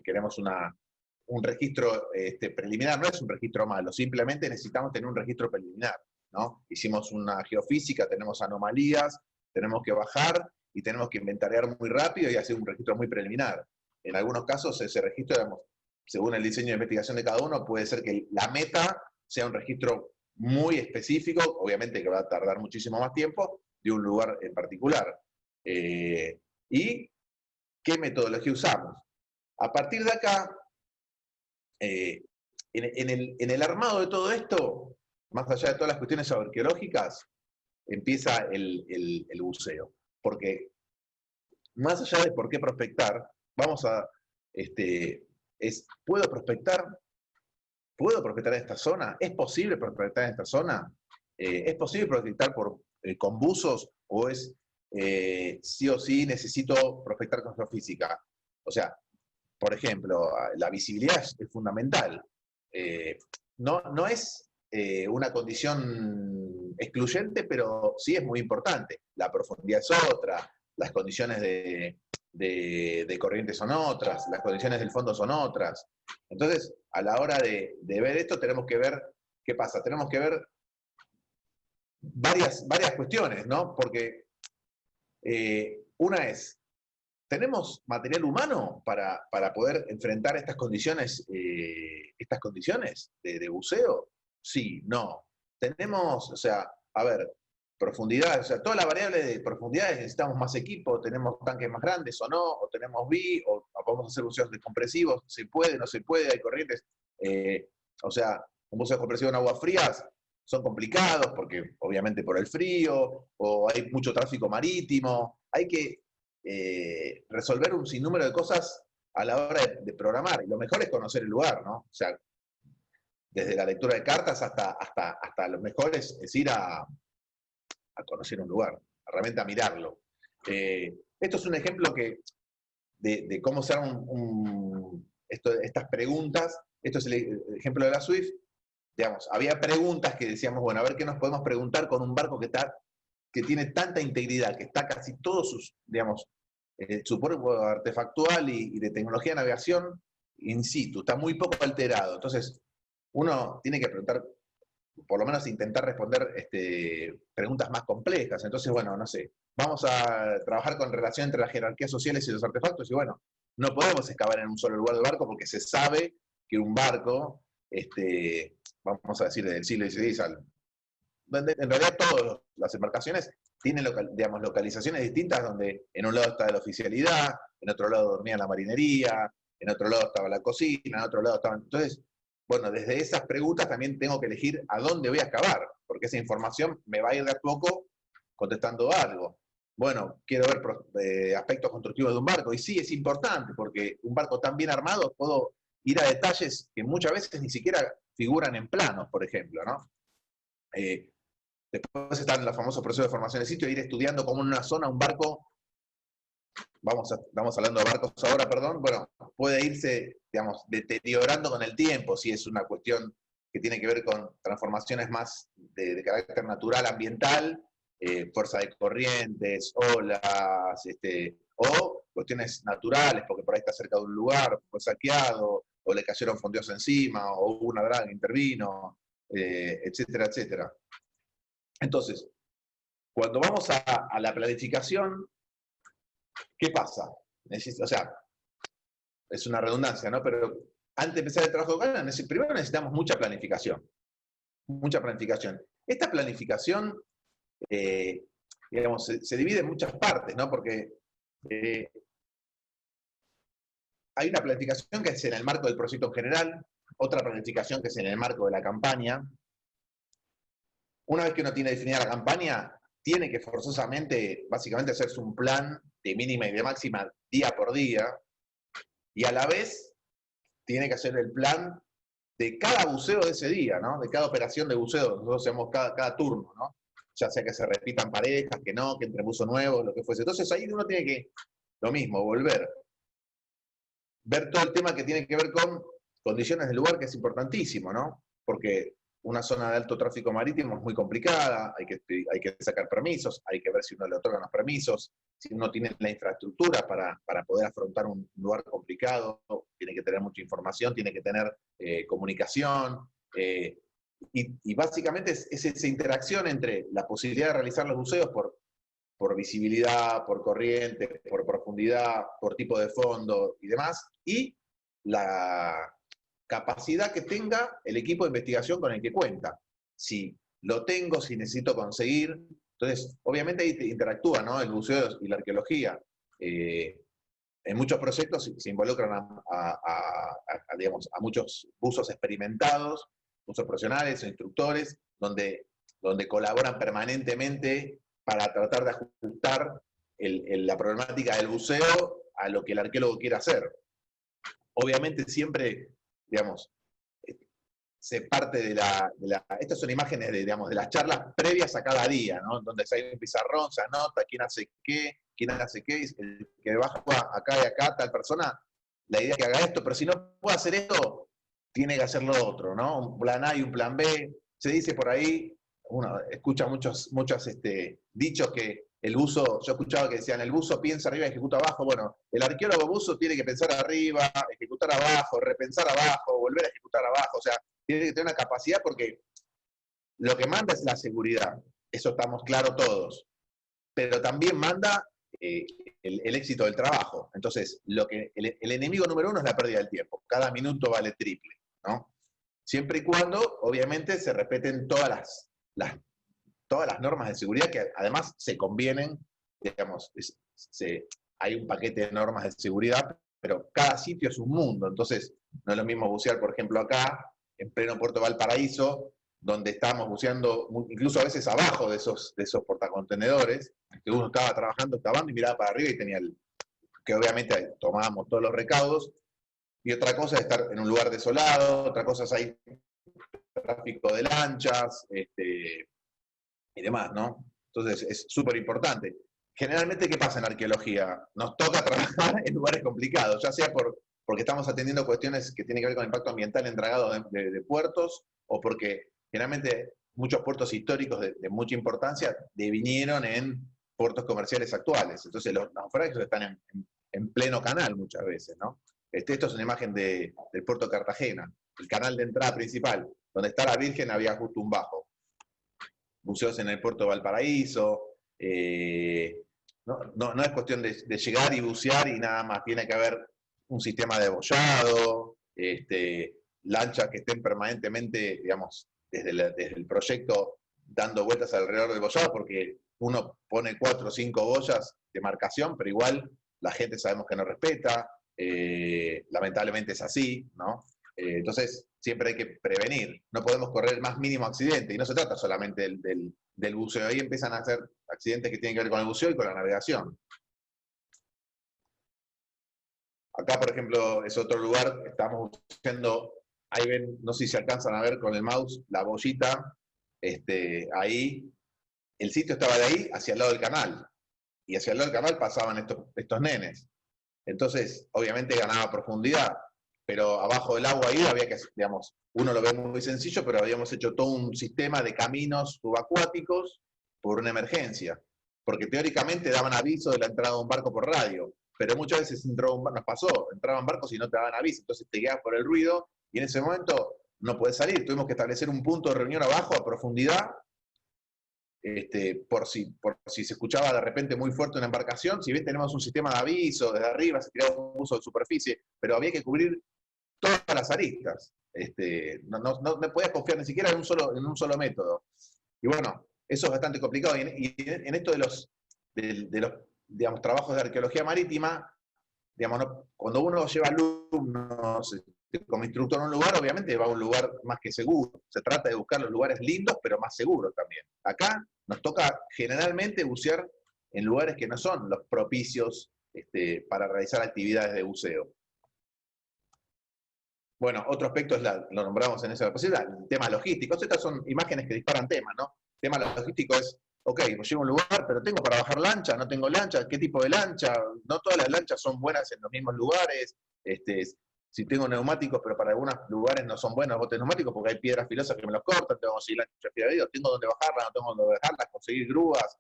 queremos un registro preliminar, no es un registro malo, simplemente necesitamos tener un registro preliminar, ¿no? Hicimos una geofísica, tenemos anomalías, tenemos que bajar y tenemos que inventariar muy rápido y hacer un registro muy preliminar. En algunos casos ese registro, digamos, según el diseño de investigación de cada uno, puede ser que la meta sea un registro muy específico, obviamente que va a tardar muchísimo más tiempo, de un lugar en particular. ¿Y qué metodología usamos? A partir de acá, en el armado de todo esto, más allá de todas las cuestiones arqueológicas, empieza el buceo. Porque más allá de por qué prospectar, ¿puedo prospectar? ¿Puedo prospectar en esta zona? ¿Es posible prospectar en esta zona? ¿Es posible prospectar con buzos? ¿O es sí o sí necesito prospectar con geofísica? O sea, por ejemplo, la visibilidad es fundamental. No es una condición excluyente, pero sí es muy importante. La profundidad es otra, las condiciones de corriente son otras, las condiciones del fondo son otras. Entonces, a la hora de ver esto, tenemos que ver qué pasa. Tenemos que ver varias cuestiones, ¿no? Porque una es, ¿tenemos material humano para poder enfrentar estas condiciones de buceo? Sí, no. Tenemos, o sea, a ver, profundidad, o sea, todas las variables de profundidades necesitamos más equipo, tenemos tanques más grandes o no, o tenemos o podemos hacer buceos descompresivos, se puede, no se puede, hay corrientes, o sea, un buceo descompresivo en aguas frías son complicados porque obviamente por el frío, o hay mucho tráfico marítimo, hay que resolver un sinnúmero de cosas a la hora de programar, y lo mejor es conocer el lugar, ¿no? O sea, desde la lectura de cartas hasta lo mejor es ir a conocer un lugar, realmente a mirarlo. Esto es un ejemplo de cómo se dan estas preguntas. Esto es el ejemplo de la Swift. Digamos, había preguntas que decíamos, bueno, a ver qué nos podemos preguntar con un barco que tiene tanta integridad, que está casi todo su cuerpo artefactual y de tecnología de navegación in situ, está muy poco alterado. Entonces, uno tiene que preguntar, por lo menos intentar responder preguntas más complejas. Entonces, bueno, no sé, vamos a trabajar con relación entre las jerarquías sociales y los artefactos, y bueno, no podemos excavar en un solo lugar del barco porque se sabe que un barco, vamos a decir, desde el siglo XVI donde en realidad todas las embarcaciones tienen digamos, localizaciones distintas, donde en un lado está la oficialidad, en otro lado dormía la marinería, en otro lado estaba la cocina, en otro lado estaban... Entonces, bueno, desde esas preguntas también tengo que elegir a dónde voy a excavar, porque esa información me va a ir de a poco contestando algo. Bueno, quiero ver aspectos constructivos de un barco, y sí, es importante, porque un barco tan bien armado puedo ir a detalles que muchas veces ni siquiera figuran en planos, por ejemplo, ¿no? Después están los famosos procesos de formación de sitio, ir estudiando cómo en una zona un barco, estamos hablando de barcos ahora, perdón, bueno, puede irse, digamos, deteriorando con el tiempo, si es una cuestión que tiene que ver con transformaciones más de carácter natural, ambiental, fuerza de corrientes, olas, o cuestiones naturales, porque por ahí está cerca de un lugar, fue saqueado, o le cayeron fondeos encima, o hubo una draga que intervino, etcétera, etcétera. Entonces, cuando vamos a la planificación, ¿qué pasa? O sea, es una redundancia, ¿no? Pero antes de empezar el trabajo de carga, primero necesitamos mucha planificación. Mucha planificación. Esta planificación, digamos, se divide en muchas partes, ¿no? Porque hay una planificación que es en el marco del proyecto en general, otra planificación que es en el marco de la campaña. Una vez que uno tiene definida la campaña, tiene que forzosamente, básicamente, hacerse un plan de mínima y de máxima día por día, y a la vez tiene que hacer el plan de cada buceo de ese día, ¿no? De cada operación de buceo. Nosotros hacemos cada turno, ¿no? Ya sea que se repitan parejas, que no, que entre buzo nuevo, lo que fuese. Entonces ahí uno tiene que, lo mismo, volver. Ver todo el tema que tiene que ver con condiciones del lugar, que es importantísimo, ¿no? Porque una zona de alto tráfico marítimo es muy complicada, hay que sacar permisos, hay que ver si uno le otorga los permisos, si uno tiene la infraestructura para poder afrontar un lugar complicado, tiene que tener mucha información, tiene que tener comunicación, y básicamente es esa interacción entre la posibilidad de realizar los buceos por visibilidad, por corriente, por profundidad, por tipo de fondo y demás, y la capacidad que tenga el equipo de investigación con el que cuenta. Si lo tengo, si necesito conseguir. Entonces, obviamente ahí interactúa, ¿no? El buceo y la arqueología. En muchos proyectos se involucran digamos, a muchos buzos experimentados, buzos profesionales o instructores, donde colaboran permanentemente para tratar de ajustar la problemática del buceo a lo que el arqueólogo quiere hacer. Obviamente siempre, digamos, se parte de estas son imágenes de las charlas previas a cada día, ¿no? Donde hay un pizarrón, se anota quién hace qué, el que baja acá y acá, tal persona, la idea es que haga esto, pero si no puede hacer esto, tiene que hacer lo otro, ¿no? Un plan A y un plan B. Se dice por ahí, uno escucha muchos dichos que el buzo, yo escuchaba que decían, el buzo piensa arriba y ejecuta abajo. Bueno, el arqueólogo buzo tiene que pensar arriba, ejecutar abajo, repensar abajo, volver a ejecutar abajo. O sea, tiene que tener una capacidad porque lo que manda es la seguridad. Eso estamos claros todos. Pero también manda el éxito del trabajo. Entonces, el enemigo número uno es la pérdida del tiempo. Cada minuto vale triple, ¿no? Siempre y cuando, obviamente, se respeten todas las normas de seguridad que además se convienen, digamos, hay un paquete de normas de seguridad, pero cada sitio es un mundo. Entonces, no es lo mismo bucear, por ejemplo, acá, en pleno puerto de Valparaíso, donde estábamos buceando, incluso a veces abajo de esos portacontenedores, que uno estaba trabajando, excavando y miraba para arriba y tenía que obviamente tomábamos todos los recaudos, y otra cosa es estar en un lugar desolado, otra cosa es ahí tráfico de lanchas, y demás, ¿no? Entonces es súper importante. Generalmente, ¿qué pasa en arqueología? Nos toca trabajar en lugares complicados, ya sea porque estamos atendiendo cuestiones que tienen que ver con impacto ambiental en dragado de puertos, o porque generalmente muchos puertos históricos de mucha importancia devinieron en puertos comerciales actuales. Entonces los naufragios están en pleno canal muchas veces, ¿no? Esto es una imagen del puerto de Cartagena, el canal de entrada principal, donde está la Virgen había justo un bajo. Buceos en el puerto de Valparaíso, no es cuestión de llegar y bucear y nada más, tiene que haber un sistema de bollado, lanchas que estén permanentemente, digamos, desde el proyecto dando vueltas alrededor del bollado, porque uno pone 4 o 5 boyas de marcación, pero igual la gente sabemos que no respeta, lamentablemente es así, ¿no? Entonces, siempre hay que prevenir, no podemos correr el más mínimo accidente, y no se trata solamente del buceo, ahí empiezan a hacer accidentes que tienen que ver con el buceo y con la navegación. Acá, por ejemplo, es otro lugar, estamos buscando, ahí ven, no sé si se alcanzan a ver con el mouse, la bollita, ahí, el sitio estaba de ahí hacia el lado del canal, y hacia el lado del canal pasaban estos nenes. Entonces, obviamente ganaba profundidad, pero abajo del agua ahí había que, digamos, uno lo ve muy sencillo, pero habíamos hecho todo un sistema de caminos subacuáticos por una emergencia, porque teóricamente daban aviso de la entrada de un barco por radio, pero muchas veces nos pasó, entraban barcos y no te daban aviso, entonces te guías por el ruido, y en ese momento no puedes salir, tuvimos que establecer un punto de reunión abajo a profundidad, por si se escuchaba de repente muy fuerte una embarcación, si bien tenemos un sistema de aviso desde arriba, se tiraba un buzo de superficie, pero había que cubrir todas las aristas. No podías confiar ni siquiera en un solo método. Y bueno, eso es bastante complicado. Y en esto de los digamos, trabajos de arqueología marítima, digamos, cuando uno lleva alumnos como instructor a un lugar, obviamente va a un lugar más que seguro. Se trata de buscar los lugares lindos, pero más seguros también. Acá nos toca generalmente bucear en lugares que no son los propicios para realizar actividades de buceo. Bueno, otro aspecto es lo nombramos en esa posibilidad, el tema logístico. Estas son imágenes que disparan temas, ¿no? El tema logístico es, ok, pues llego a un lugar, pero tengo para bajar lancha, no tengo lancha, ¿qué tipo de lancha? No todas las lanchas son buenas en los mismos lugares. Si tengo neumáticos, pero para algunos lugares no son buenos botes neumáticos porque hay piedras filosas que me los cortan, tengo que conseguir lancha fidedigna, tengo donde bajarla, no tengo donde dejarla, conseguir grúas.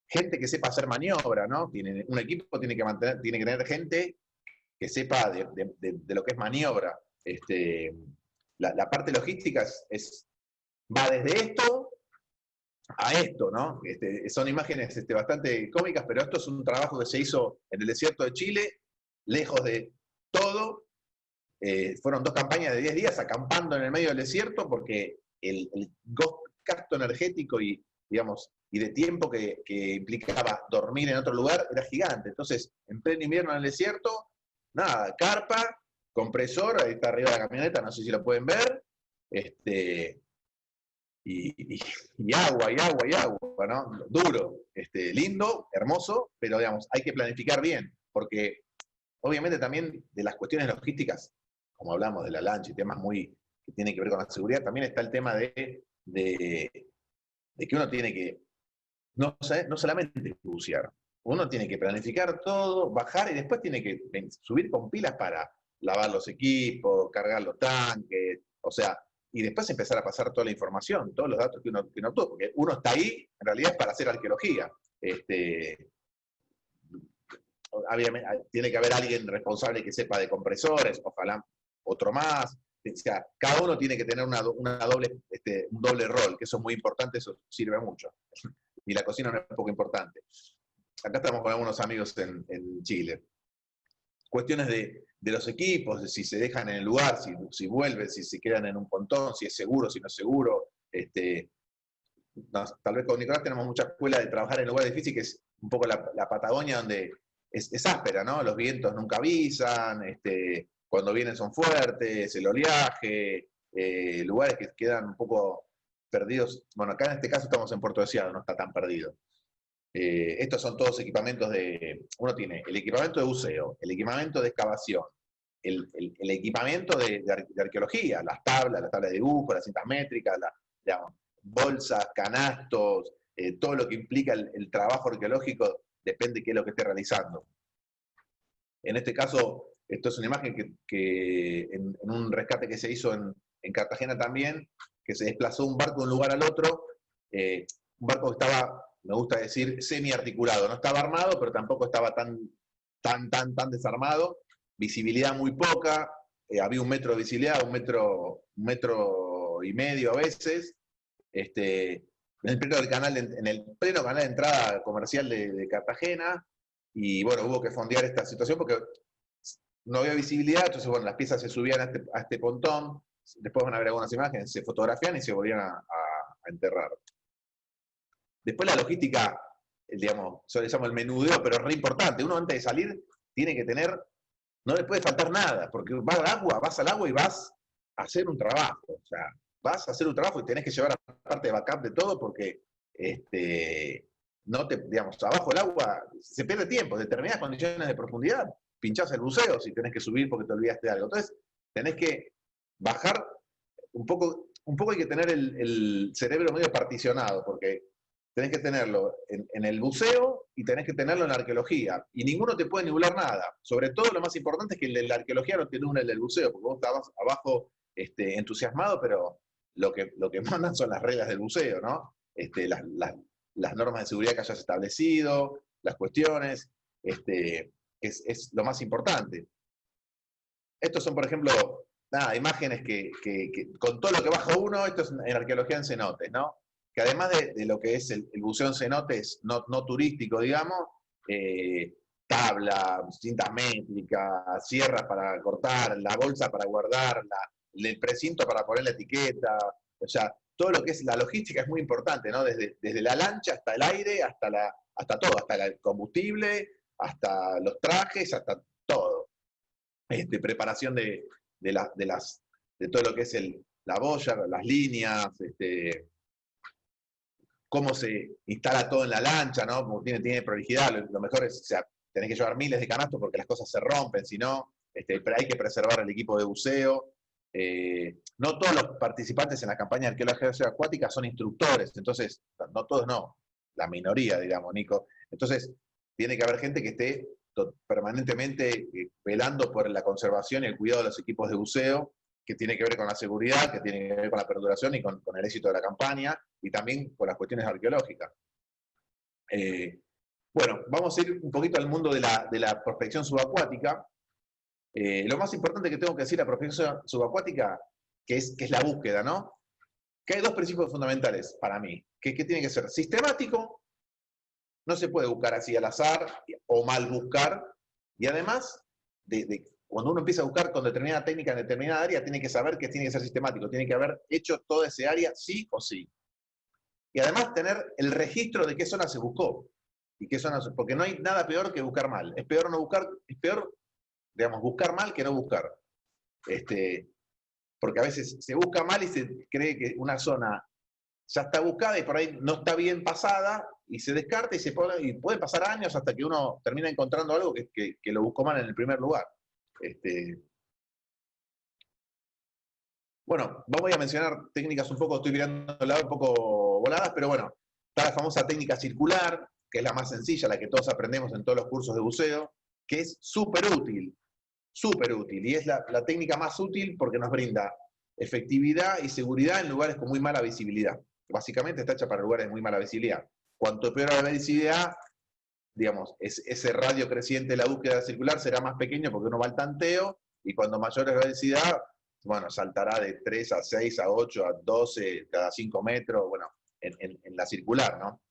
Gente que sepa hacer maniobra, ¿no? Un equipo tiene que tener gente que sepa de lo que es maniobra. La parte logística va desde esto a esto, ¿no? Son imágenes bastante cómicas, pero esto es un trabajo que se hizo en el desierto de Chile, lejos de todo. Fueron 2 campañas de 10 días acampando en el medio del desierto porque el gasto energético y de tiempo que implicaba dormir en otro lugar era gigante. Entonces, en pleno invierno en el desierto, nada, carpa, compresor, ahí está arriba de la camioneta, no sé si lo pueden ver, y agua, ¿no? Duro, lindo, hermoso, pero digamos, hay que planificar bien, porque obviamente también de las cuestiones logísticas, como hablamos de la lancha y temas que tienen que ver con la seguridad, también está el tema de que uno tiene que, no solamente bucear, uno tiene que planificar todo, bajar y después tiene que subir con pilas para lavar los equipos, cargar los tanques, o sea, y después empezar a pasar toda la información, todos los datos que uno tuvo, porque uno está ahí, en realidad es para hacer arqueología. Tiene que haber alguien responsable que sepa de compresores, ojalá otro más. O sea, cada uno tiene que tener un doble rol, que eso es muy importante, eso sirve mucho. Y la cocina no es poco importante. Acá estamos con algunos amigos en Chile. Cuestiones de los equipos, de si se dejan en el lugar, si vuelven, si se quedan en un pontón, si es seguro, si no es seguro. Tal vez con Nicolás tenemos mucha escuela de trabajar en lugares difíciles, que es un poco la Patagonia, donde es áspera, ¿no? Los vientos nunca avisan, cuando vienen son fuertes, el oleaje, lugares que quedan un poco perdidos. Bueno, acá en este caso estamos en Puerto Deseado, no está tan perdido. Estos son todos equipamientos uno tiene el equipamiento de buceo, el equipamiento de excavación, el equipamiento de arqueología, las tablas de dibujo, las cintas métricas, bolsas, canastos, todo lo que implica el trabajo arqueológico depende de qué es lo que esté realizando. En este caso, esto es una imagen que en un rescate que se hizo en Cartagena también, que se desplazó un barco de un lugar al otro, un barco que estaba, me gusta decir, semi-articulado, no estaba armado, pero tampoco estaba tan desarmado, visibilidad muy poca, había 1 metro de visibilidad, un metro y medio a veces, en el pleno canal de entrada comercial de Cartagena, y bueno, hubo que fondear esta situación porque no había visibilidad, entonces bueno, las piezas se subían a este pontón, después van a ver algunas imágenes, se fotografían y se volvían a enterrar. Después la logística, digamos, yo le llamo el menudeo, pero es re importante. Uno antes de salir tiene que tener, no le puede faltar nada, porque vas al agua y vas a hacer un trabajo. O sea, vas a hacer un trabajo y tenés que llevar la parte de backup de todo porque no te, digamos, abajo del agua se pierde tiempo, determinadas condiciones de profundidad, pinchás el buceo si tenés que subir porque te olvidaste de algo. Entonces, tenés que bajar un poco hay que tener el cerebro medio particionado, porque tenés que tenerlo en el buceo y tenés que tenerlo en la arqueología. Y ninguno te puede nublar nada. Sobre todo lo más importante es que el de la arqueología no te nubla el del buceo, porque vos estabas abajo entusiasmado, pero lo que mandan son las reglas del buceo, ¿no? Las normas de seguridad que hayas establecido, las cuestiones, es lo más importante. Estos son, por ejemplo, imágenes que con todo lo que baja uno, esto es en arqueología en cenotes, ¿no? Que además de lo que es el buceo en cenotes no turístico, digamos, tabla, cinta métrica, sierras para cortar, la bolsa para guardar, el precinto para poner la etiqueta, o sea, todo lo que es la logística es muy importante, ¿no? Desde la lancha hasta el aire, hasta todo, hasta el combustible, hasta los trajes, hasta todo. Preparación de todo lo que es la boya, las líneas, cómo se instala todo en la lancha, ¿no? Como tiene prolijidad, lo mejor es, o sea, tenés que llevar miles de canastos porque las cosas se rompen, si no, pero hay que preservar el equipo de buceo. No todos los participantes en la campaña de arqueología acuática son instructores, entonces, no todos no, la minoría, digamos, Nico. Entonces, tiene que haber gente que esté permanentemente velando por la conservación y el cuidado de los equipos de buceo, que tiene que ver con la seguridad, que tiene que ver con la perduración y con el éxito de la campaña, y también con las cuestiones arqueológicas. Bueno, vamos a ir un poquito al mundo de la prospección subacuática. Lo más importante que tengo que decir de la prospección subacuática, que es la búsqueda, ¿no? Que hay dos principios fundamentales para mí, que tiene que ser sistemático, no se puede buscar así al azar o mal buscar, y además, cuando uno empieza a buscar con determinada técnica en determinada área, tiene que saber que tiene que ser sistemático, tiene que haber hecho toda ese área sí o sí. Y además tener el registro de qué zona se buscó, y qué zona, porque no hay nada peor que buscar mal. Es peor no buscar, es peor, digamos, buscar mal que no buscar. Porque a veces se busca mal y se cree que una zona ya está buscada y por ahí no está bien pasada, y se descarta y pueden pasar años hasta que uno termina encontrando algo que lo buscó mal en el primer lugar. Bueno, voy a mencionar técnicas un poco, estoy mirando al lado un poco voladas, pero bueno, está la famosa técnica circular, que es la más sencilla, la que todos aprendemos en todos los cursos de buceo, que es súper útil, y es la técnica más útil porque nos brinda efectividad y seguridad en lugares con muy mala visibilidad. Básicamente está hecha para lugares de muy mala visibilidad. Cuanto peor la visibilidad, digamos, ese radio creciente de la búsqueda circular será más pequeño porque uno va al tanteo, y cuando mayor es la densidad, bueno, saltará de 3 a 6, a 8, a 12, cada 5 metros, bueno, en la circular, ¿no?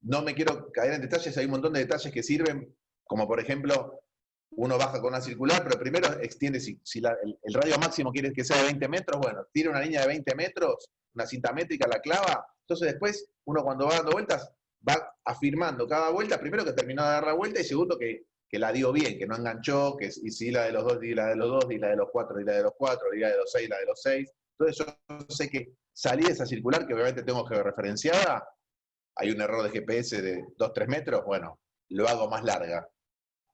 No me quiero caer en detalles, hay un montón de detalles que sirven, como por ejemplo, uno baja con una circular, pero primero extiende, si el radio máximo quiere que sea de 20 metros, bueno, tira una línea de 20 metros, una cinta métrica, la clava, entonces después uno cuando va dando vueltas, va afirmando cada vuelta, primero que terminó de dar la vuelta, y segundo que la dio bien, que no enganchó, y si la de los dos, y la de los dos, y la de los cuatro, y la de los cuatro, y la de los seis, y la de los seis. Entonces yo sé que salí de esa circular, que obviamente tengo georreferenciada, hay un error de GPS de 2-3 metros, bueno, lo hago más larga,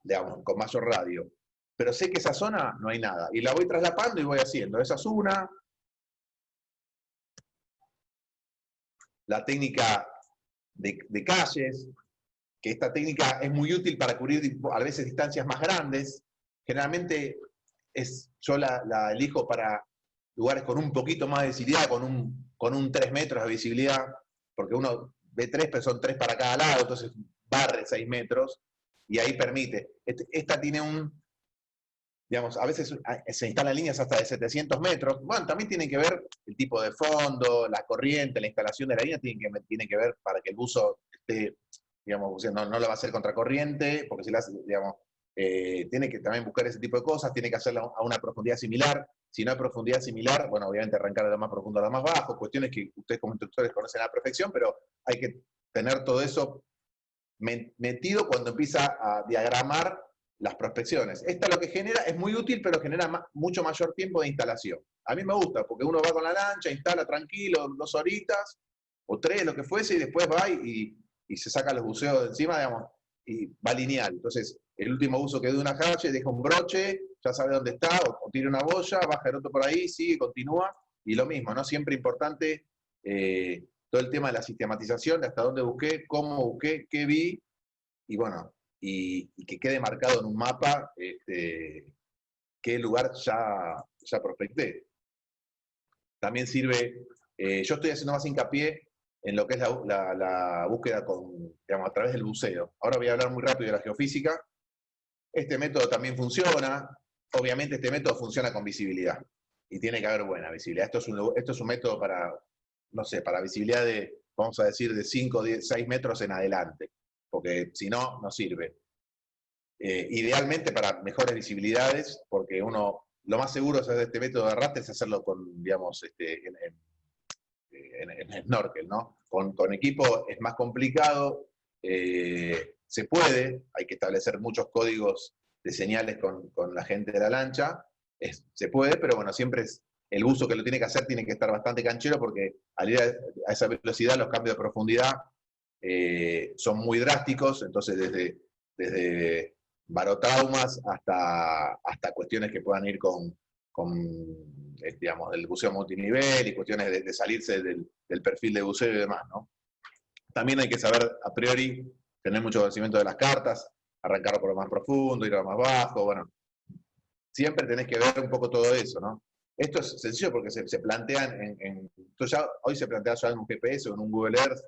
digamos, con mayor radio. Pero sé que esa zona no hay nada, y la voy traslapando y voy haciendo. Esa es una. La técnica de calles, que esta técnica es muy útil para cubrir a veces distancias más grandes. Generalmente yo la elijo para lugares con un poquito más de visibilidad, con un 3 metros de visibilidad, porque uno ve 3, pero son 3 para cada lado, entonces barre 6 metros, y ahí permite. Esta tiene digamos, a veces se instalan líneas hasta de 700 metros. Bueno, también tiene que ver el tipo de fondo, la corriente, la instalación de la línea, tiene que ver para que el buzo esté, digamos, no lo va a hacer contracorriente, porque si la hace, digamos, tiene que también buscar ese tipo de cosas, tiene que hacerlo a una profundidad similar. Si no hay profundidad similar, bueno, obviamente arrancar de lo más profundo a lo más bajo, cuestiones que ustedes como instructores conocen a la perfección, pero hay que tener todo eso metido cuando empieza a diagramar las prospecciones. Esta lo que genera es muy útil, pero genera mucho mayor tiempo de instalación. A mí me gusta, porque uno va con la lancha, instala tranquilo 2 horitas, o 3, lo que fuese, y después va y se saca los buceos de encima, digamos, y va lineal. Entonces, el último buzo que de una calle, deja un broche, ya sabe dónde está, o tira una boya, baja el otro por ahí, sigue, continúa, y lo mismo, ¿no? Siempre importante todo el tema de la sistematización, de hasta dónde busqué, cómo busqué, qué vi, y bueno, y que quede marcado en un mapa qué lugar ya prospecté. También sirve, yo estoy haciendo más hincapié en lo que es la búsqueda digamos, a través del buceo. Ahora voy a hablar muy rápido de la geofísica. Este método también funciona. Obviamente este método funciona con visibilidad. Y tiene que haber buena visibilidad. Esto es un método para, no sé, para visibilidad de, vamos a decir, de 5, 10, 6 metros en adelante. Porque si no, no sirve. Idealmente para mejores visibilidades, porque lo más seguro de este método de arrastre es hacerlo con, digamos, en snorkel, ¿no? Con equipo es más complicado, se puede, hay que establecer muchos códigos de señales con la gente de la lancha, se puede, pero bueno, siempre el buzo que lo tiene que hacer tiene que estar bastante canchero, porque al ir a esa velocidad los cambios de profundidad son muy drásticos, entonces desde barotraumas hasta cuestiones que puedan ir con digamos, el buceo multinivel y cuestiones de salirse del perfil de buceo y demás, ¿no? También hay que saber, a priori, tener mucho conocimiento de las cartas, arrancar por lo más profundo, ir a lo más bajo, bueno. Siempre tenés que ver un poco todo eso, ¿no? Esto es sencillo porque se plantean hoy se plantea ya en un GPS o en un Google Earth,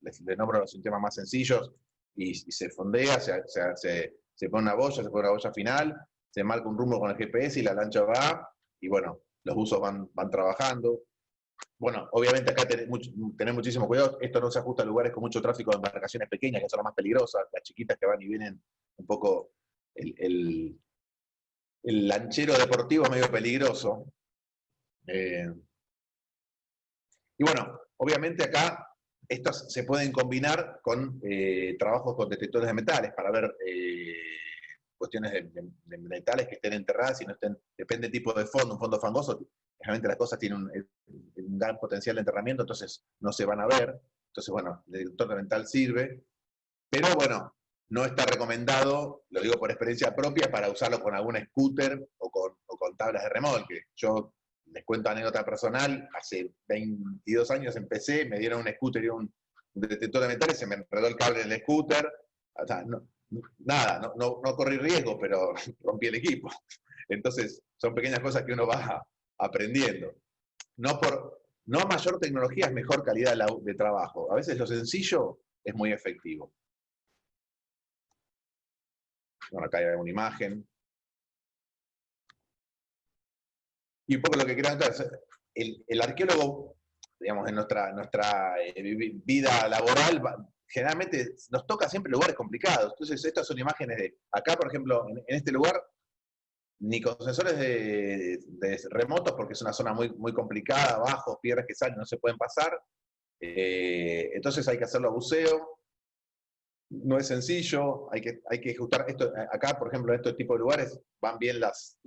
les nombro los sistemas más sencillos, y se fondea, se pone una boya final, se marca un rumbo con el GPS y la lancha va, y bueno, los buzos van trabajando. Bueno, obviamente acá tener muchísimo cuidado, esto no se ajusta a lugares con mucho tráfico de embarcaciones pequeñas, que son las más peligrosas, las chiquitas que van y vienen un poco, el lanchero deportivo es medio peligroso. Y bueno, obviamente acá estos se pueden combinar con trabajos con detectores de metales para ver cuestiones de metales que estén enterradas y no estén, depende del tipo de fondo, un fondo fangoso, realmente las cosas tienen un gran potencial de enterramiento, entonces no se van a ver. Entonces, bueno, el detector de metal sirve, pero bueno, no está recomendado, lo digo por experiencia propia, para usarlo con algún scooter o con tablas de remolque. Yo les cuento anécdota personal, hace 22 años empecé, me dieron un scooter y un detector de metales, se me enredó el cable en el scooter, o sea, no corrí riesgo, pero rompí el equipo. Entonces, son pequeñas cosas que uno va aprendiendo. No mayor tecnología es mejor calidad de trabajo. A veces lo sencillo es muy efectivo. Bueno, acá hay una imagen. Y un poco lo que quiero contar es, el arqueólogo, digamos, en nuestra vida laboral, generalmente nos toca siempre lugares complicados. Entonces, estas son imágenes de, acá, por ejemplo, en este lugar, ni con sensores de remotos, porque es una zona muy, muy complicada, bajos, piedras que salen, no se pueden pasar. Entonces hay que hacerlo a buceo. No es sencillo, hay que ajustar esto. Acá, por ejemplo, en este tipo de lugares van bien las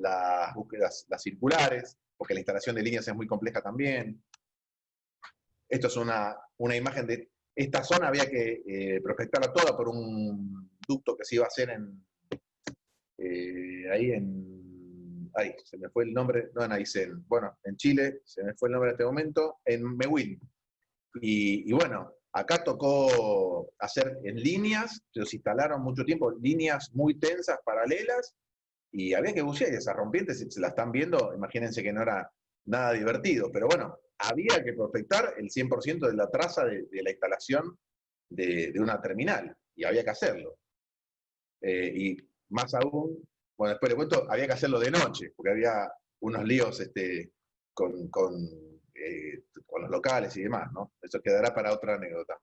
búsquedas, las circulares, porque la instalación de líneas es muy compleja también. Esto es una imagen de esta zona, había que prospectarla toda por un ducto que se iba a hacer ahí se me fue el nombre, no en Aysén, bueno, en Chile, se me fue el nombre en este momento, en Mewin. Y bueno, acá tocó hacer en líneas, se los instalaron mucho tiempo, líneas muy tensas, paralelas, y había que bucear, y esas rompientes, si se la están viendo, imagínense que no era nada divertido, pero bueno, había que prospectar el 100% de la traza de la instalación de una terminal, y había que hacerlo. Y más aún, bueno, después le cuento, había que hacerlo de noche, porque había unos líos con los locales y demás, ¿no? Eso quedará para otra anécdota.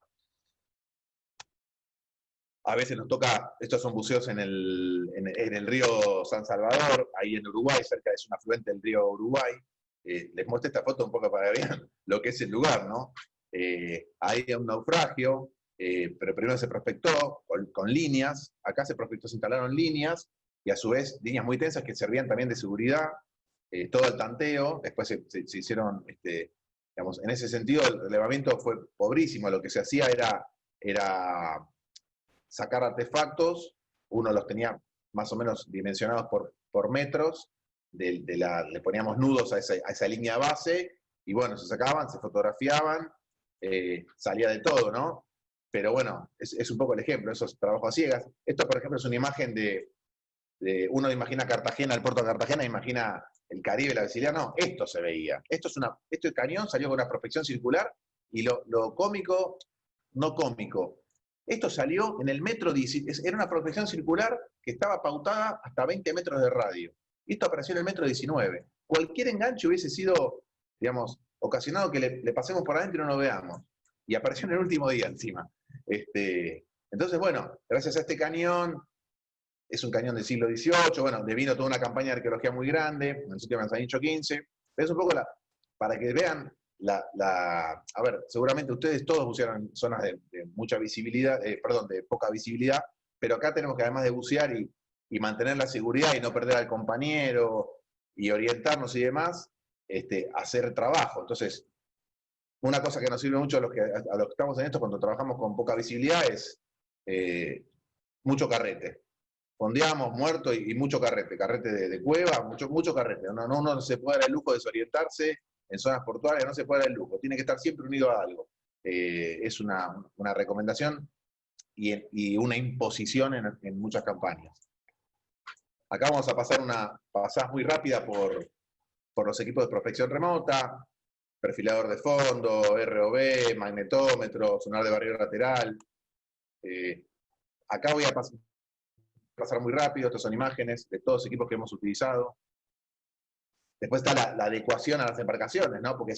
A veces nos toca, estos son buceos en el río San Salvador, ahí en Uruguay, es un afluente del río Uruguay. Les muestro esta foto un poco para que vean lo que es el lugar, ¿no? Hay un naufragio, pero primero se prospectó con líneas, acá se prospectó, se instalaron líneas, y a su vez líneas muy tensas que servían también de seguridad, todo el tanteo, después se hicieron, digamos, en ese sentido el relevamiento fue pobrísimo, lo que se hacía era sacar artefactos, uno los tenía más o menos dimensionados por metros, le poníamos nudos a esa línea base, y bueno, se sacaban, se fotografiaban, salía de todo, ¿no? Pero bueno, es un poco el ejemplo, esos trabajos a ciegas. Esto, por ejemplo, es una imagen uno imagina Cartagena, el puerto de Cartagena, imagina el Caribe, la visibilidad, no, esto se veía. El cañón salió con una prospección circular, y lo cómico, no cómico, esto salió en el metro 17, era una prospección circular que estaba pautada hasta 20 metros de radio. Y esto apareció en el metro 19. Cualquier enganche hubiese sido, digamos, ocasionado que le pasemos por adentro y no lo veamos. Y apareció en el último día encima. Entonces, bueno, gracias a este cañón, es un cañón del siglo XVIII, bueno, devino toda una campaña de arqueología muy grande, en el sitio de Manzanillo 15. Es un poco para que vean a ver, seguramente ustedes todos bucearon en zonas de mucha visibilidad, de poca visibilidad, pero acá tenemos que, además de bucear y mantener la seguridad y no perder al compañero y orientarnos y demás, hacer trabajo. Entonces, una cosa que nos sirve mucho a los que estamos en esto cuando trabajamos con poca visibilidad es mucho carrete. Fondeamos, muerto y mucho carrete de cueva, mucho carrete. No se puede dar el lujo de desorientarse en zonas portuarias, no se puede dar el lujo. Tiene que estar siempre unido a algo. Es una recomendación y una imposición en muchas campañas. Acá vamos a pasar una pasada muy rápida por los equipos de prospección remota, perfilador de fondo, ROV, magnetómetro, sonar de barrera lateral. Acá voy a pasar muy rápido, estas son imágenes de todos los equipos que hemos utilizado. Después está la adecuación a las embarcaciones, ¿no? Porque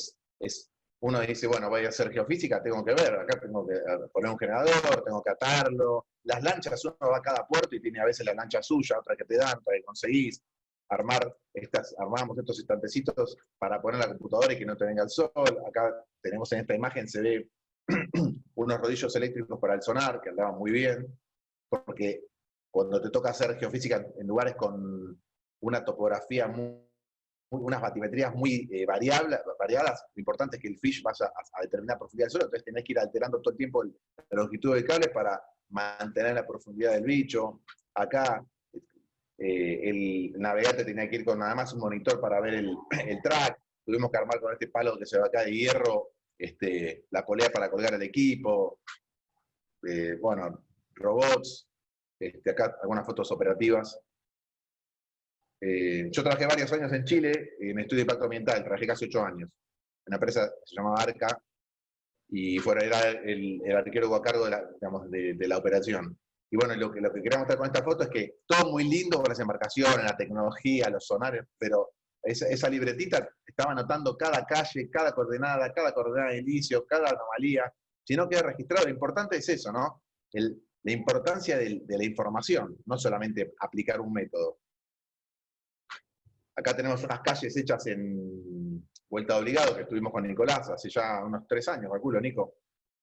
uno dice, bueno, voy a hacer geofísica, tengo que ver, acá tengo que poner un generador, tengo que atarlo. Las lanchas, uno va a cada puerto y tiene a veces la lancha suya, otra que te dan, otra que conseguís. Armamos estos estantecitos para poner la computadora y que no te venga el sol. Acá tenemos en esta imagen, se ve unos rodillos eléctricos para el sonar, que andaban muy bien, porque cuando te toca hacer geofísica en lugares con una topografía unas batimetrías muy variadas, lo importante es que el fish vaya a determinar profundidad del suelo, entonces tenés que ir alterando todo el tiempo la longitud del cable para mantener la profundidad del bicho. Acá el navegante tenía que ir con nada más un monitor para ver el track. Tuvimos que armar con este palo que se va acá de hierro, la polea para colgar el equipo. Bueno, robots. Acá algunas fotos operativas. Yo trabajé varios años en Chile en estudio de impacto ambiental, trabajé casi 8 años. En una empresa que se llamaba Arca, y era el arqueólogo a cargo de la operación. Y bueno, lo que quería mostrar con esta foto es que todo muy lindo con las embarcaciones, la tecnología, los sonares, pero esa libretita estaba anotando cada calle, cada coordenada de inicio, cada anomalía. Si no queda registrado, lo importante es eso, ¿no? La importancia de la información, no solamente aplicar un método. Acá tenemos unas calles hechas en Vuelta de Obligado, que estuvimos con Nicolás hace ya unos 3 años, calculo, Nico.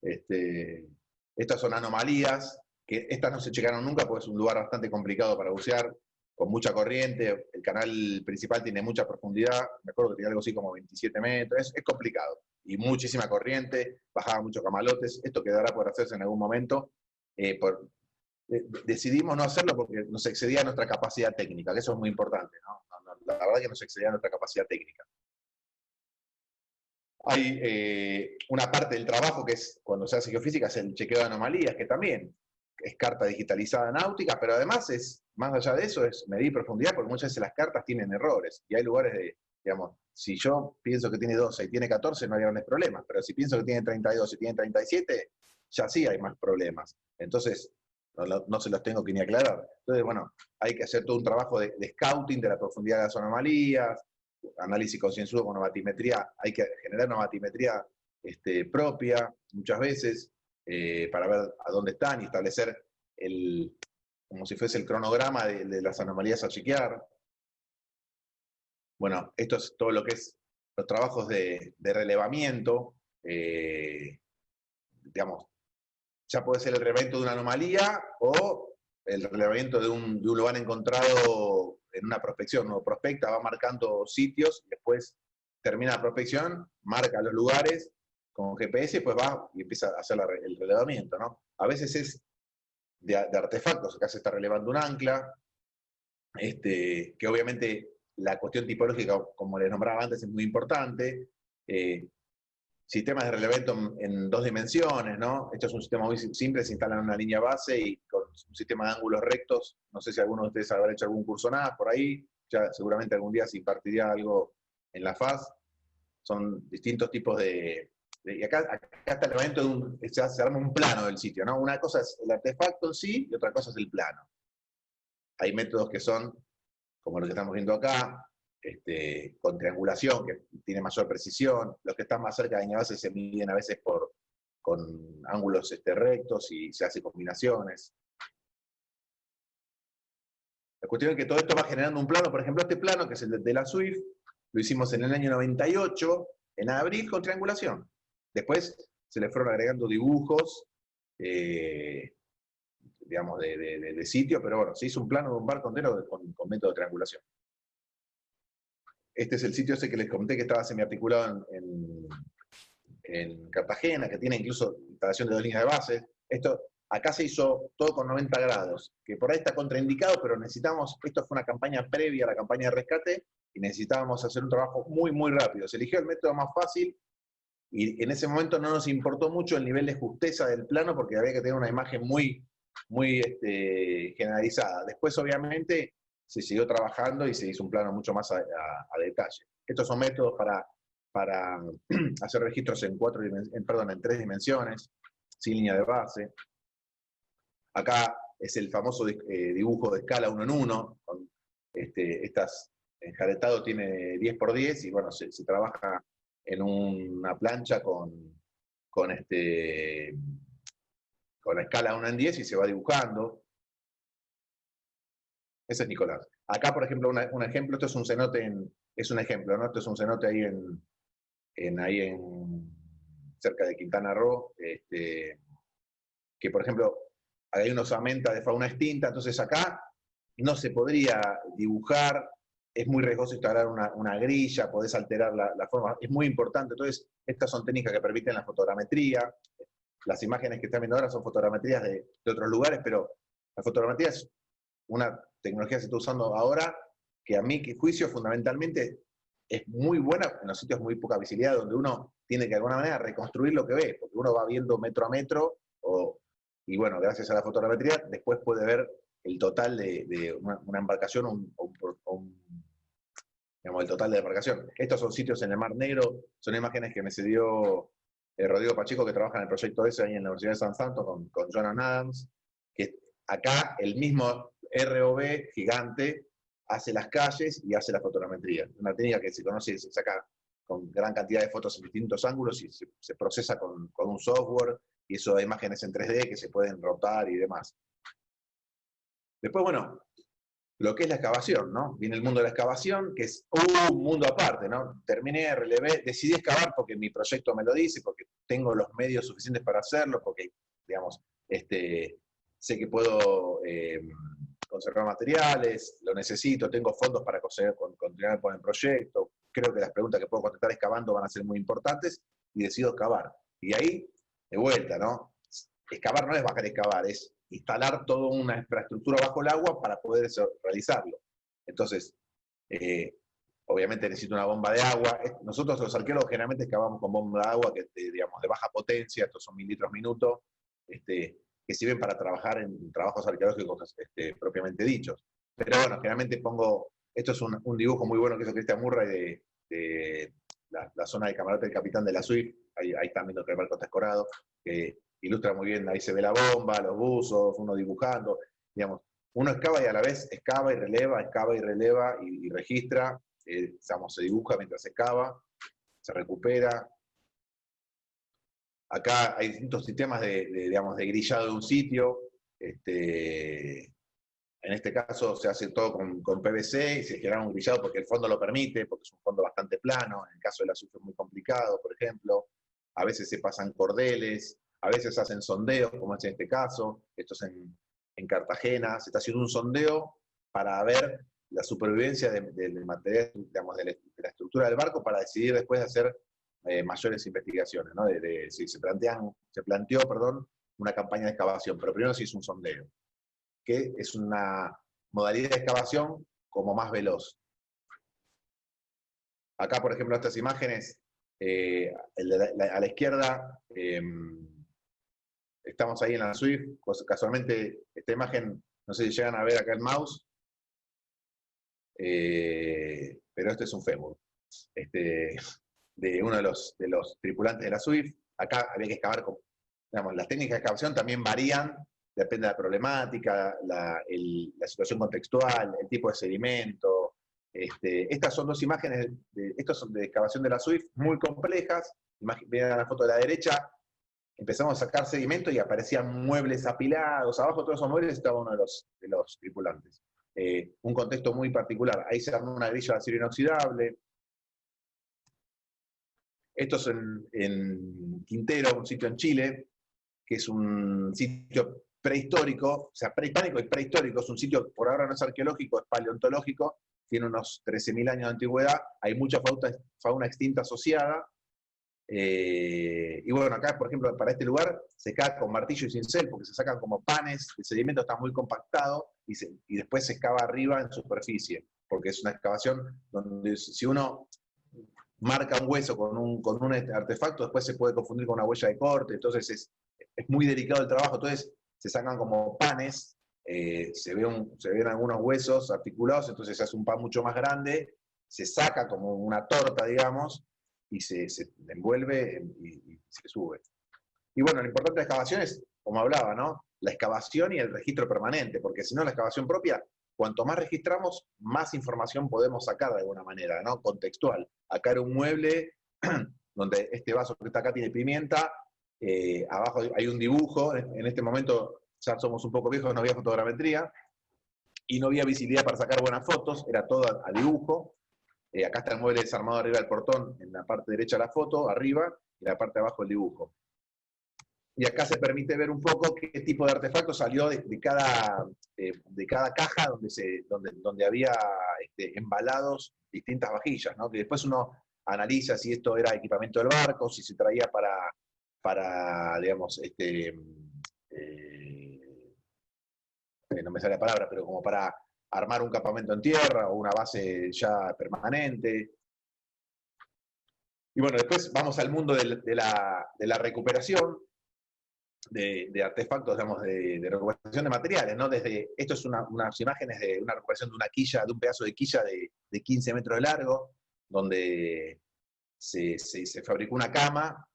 Estas son anomalías, que estas no se checaron nunca porque es un lugar bastante complicado para bucear, con mucha corriente, el canal principal tiene mucha profundidad, me acuerdo que tenía algo así como 27 metros, es complicado, y muchísima corriente, bajaban muchos camalotes, esto quedará por hacerse en algún momento. Decidimos no hacerlo porque nos excedía nuestra capacidad técnica, que eso es muy importante, ¿no? La verdad que nos excedía nuestra capacidad técnica. Hay una parte del trabajo que es, cuando se hace geofísica, es el chequeo de anomalías, que también es carta digitalizada náutica, pero además más allá de eso, es medir profundidad, porque muchas veces las cartas tienen errores, y hay lugares digamos, si yo pienso que tiene 12 y tiene 14, no hay grandes problemas, pero si pienso que tiene 32 y tiene 37, ya sí hay más problemas. Entonces, no se los tengo que ni aclarar. Entonces, bueno, hay que hacer todo un trabajo de scouting de la profundidad de las anomalías, análisis concienzudo con una batimetría, hay que generar una batimetría propia, muchas veces, para ver a dónde están y establecer como si fuese el cronograma de las anomalías a chequear. Bueno, esto es todo lo que es los trabajos de relevamiento, digamos, ya puede ser el relevamiento de una anomalía o el relevamiento de un lugar encontrado en una prospección. Uno prospecta, va marcando sitios, después termina la prospección, marca los lugares con GPS, pues va y empieza a hacer el relevamiento, ¿no? A veces es de artefactos, acá se está relevando un ancla, que obviamente la cuestión tipológica, como les nombraba antes, es muy importante. Sistemas de relevamiento en 2 dimensiones, ¿no? Esto es un sistema muy simple, se instala en una línea base y con un sistema de ángulos rectos. No sé si alguno de ustedes habrá hecho algún curso nada por ahí, ya seguramente algún día se impartiría algo en la FAS. Son distintos tipos y acá está el relevamiento se arma un plano del sitio, ¿no? Una cosa es el artefacto en sí y otra cosa es el plano. Hay métodos que son, como los que estamos viendo acá, con triangulación, que tiene mayor precisión. Los que están más cerca de la línea base se miden a veces con ángulos rectos y se hacen combinaciones. La cuestión es que todo esto va generando un plano. Por ejemplo, este plano, que es el de la Swift, lo hicimos en el año 98, en abril, con triangulación. Después se le fueron agregando dibujos, digamos, de sitio, pero bueno, se hizo un plano de un barco entero con método de triangulación. Este es el sitio ese que les comenté que estaba semiarticulado en Cartagena, que tiene incluso instalación de 2 líneas de base. Acá se hizo todo con 90 grados, que por ahí está contraindicado, pero esto fue una campaña previa a la campaña de rescate, y necesitábamos hacer un trabajo muy, muy rápido. Se eligió el método más fácil, y en ese momento no nos importó mucho el nivel de justeza del plano, porque había que tener una imagen muy, muy generalizada. Después, obviamente, se siguió trabajando y se hizo un plano mucho más a detalle. Estos son métodos para hacer registros en 3 dimensiones, sin línea de base. Acá es el famoso dibujo de escala 1 en 1. Enjaretado tiene 10 por 10 y bueno, se trabaja en una plancha con la escala 1 en 10 y se va dibujando. Ese es Nicolás. Acá, por ejemplo, un ejemplo, esto es un cenote, es un ejemplo, ¿no? Esto es un cenote ahí cerca de Quintana Roo, que por ejemplo, hay una osamenta de fauna extinta, entonces acá no se podría dibujar, es muy riesgoso instalar una grilla, podés alterar la forma, es muy importante. Entonces, estas son técnicas que permiten la fotogrametría. Las imágenes que están viendo ahora son fotogrametrías de otros lugares, pero la fotogrametría es una tecnología que se está usando ahora, que a mi juicio fundamentalmente es muy buena en los sitios muy poca visibilidad, donde uno tiene que de alguna manera reconstruir lo que ve, porque uno va viendo metro a metro, y bueno, gracias a la fotogrametría, después puede ver el total de una embarcación, digamos, el total de la embarcación. Estos son sitios en el Mar Negro, son imágenes que me cedió Rodrigo Pacheco, que trabaja en el proyecto ese ahí en la Universidad de San Santo con Jonathan Adams, que acá el mismo ROV gigante hace las calles y hace la fotogrametría. Una técnica que se conoce y se saca con gran cantidad de fotos en distintos ángulos y se procesa con un software, y eso de imágenes en 3D que se pueden rotar y demás. Después, bueno, lo que es la excavación, ¿no? Viene el mundo de la excavación, que es un mundo aparte, ¿no? Terminé, relevé, decidí excavar porque mi proyecto me lo dice, porque tengo los medios suficientes para hacerlo, porque, digamos, sé que puedo conservar materiales, lo necesito, tengo fondos para continuar con el proyecto, creo que las preguntas que puedo contestar excavando van a ser muy importantes, y decido excavar. Y ahí, de vuelta, ¿no? Excavar no es bajar a excavar, es instalar toda una infraestructura bajo el agua para poder realizarlo. Entonces, obviamente necesito una bomba de agua. Nosotros los arqueólogos generalmente excavamos con bomba de agua digamos, de baja potencia, estos son 1000 litros minuto, que sirven para trabajar en trabajos arqueológicos propiamente dichos. Pero bueno, generalmente esto es un dibujo muy bueno que hizo Cristian Murray de la zona de camarote del capitán de la Swift, ahí están viendo que el barco está escorado, que ilustra muy bien, ahí se ve la bomba, los buzos, uno dibujando, digamos, uno excava y a la vez excava y releva y registra, digamos, se dibuja mientras excava, se recupera. Acá hay distintos sistemas digamos, de grillado de un sitio. En este caso se hace todo con PVC y se genera un grillado porque el fondo lo permite, porque es un fondo bastante plano. En el caso de la SUF es muy complicado, por ejemplo. A veces se pasan cordeles, A veces hacen sondeos, como es en este caso, esto es en Cartagena, se está haciendo un sondeo para ver la supervivencia del material, digamos, de la estructura del barco, para decidir después de hacer mayores investigaciones, ¿no? Si se planteó, una campaña de excavación, pero primero se hizo un sondeo, que es una modalidad de excavación como más veloz. Acá, por ejemplo, estas imágenes, a la izquierda, estamos ahí en la Swift, casualmente esta imagen, no sé si llegan a ver acá el mouse, pero este es un fémur, de uno de los tripulantes de la Swift. Acá había que excavar, digamos, las técnicas de excavación también varían, depende de la problemática, la situación contextual, el tipo de sedimento. Estas son dos imágenes, estos son de excavación de la Swift, muy complejas. Vean la foto de la derecha, empezamos a sacar sedimento y aparecían muebles apilados, abajo de todos esos muebles estaba uno de los tripulantes. Un contexto muy particular, ahí se armó una grilla de acero inoxidable. Esto es en Quintero, un sitio en Chile, que es un sitio prehistórico, o sea, prehispánico y prehistórico, es un sitio, por ahora no es arqueológico, es paleontológico, tiene unos 13.000 años de antigüedad, hay mucha fauna extinta asociada, y bueno, acá, por ejemplo, para este lugar, se cae con martillo y cincel, porque se sacan como panes, el sedimento está muy compactado, y después se excava arriba en superficie, porque es una excavación donde si uno marca un hueso con un artefacto, después se puede confundir con una huella de corte, entonces es muy delicado el trabajo, entonces se sacan como panes, se ven algunos huesos articulados, entonces se hace un pan mucho más grande, se saca como una torta, digamos, y se envuelve y se sube. Y bueno, lo importante de la excavación es, como hablaba, ¿no? La excavación y el registro permanente, porque si no, la excavación propia, cuanto más registramos, más información podemos sacar de alguna manera, ¿no? Contextual. Acá era un mueble donde este vaso que está acá tiene pimienta, abajo hay un dibujo, en este momento ya somos un poco viejos, no había fotogrametría, y no había visibilidad para sacar buenas fotos, era todo a dibujo. Acá está el mueble desarmado arriba del portón, en la parte derecha la foto, arriba, y en la parte de abajo el dibujo. Y acá se permite ver un poco qué tipo de artefacto salió de cada caja donde había embalados distintas vajillas, ¿no? Que después uno analiza si esto era equipamiento del barco, si se traía para digamos, no me sale la palabra, pero como para armar un campamento en tierra o una base ya permanente. Y bueno, después vamos al mundo de la recuperación de artefactos, digamos, de recuperación de materiales, ¿no? Esto es unas imágenes de una recuperación de una quilla, de un pedazo de quilla de 15 metros de largo, donde se fabricó una cama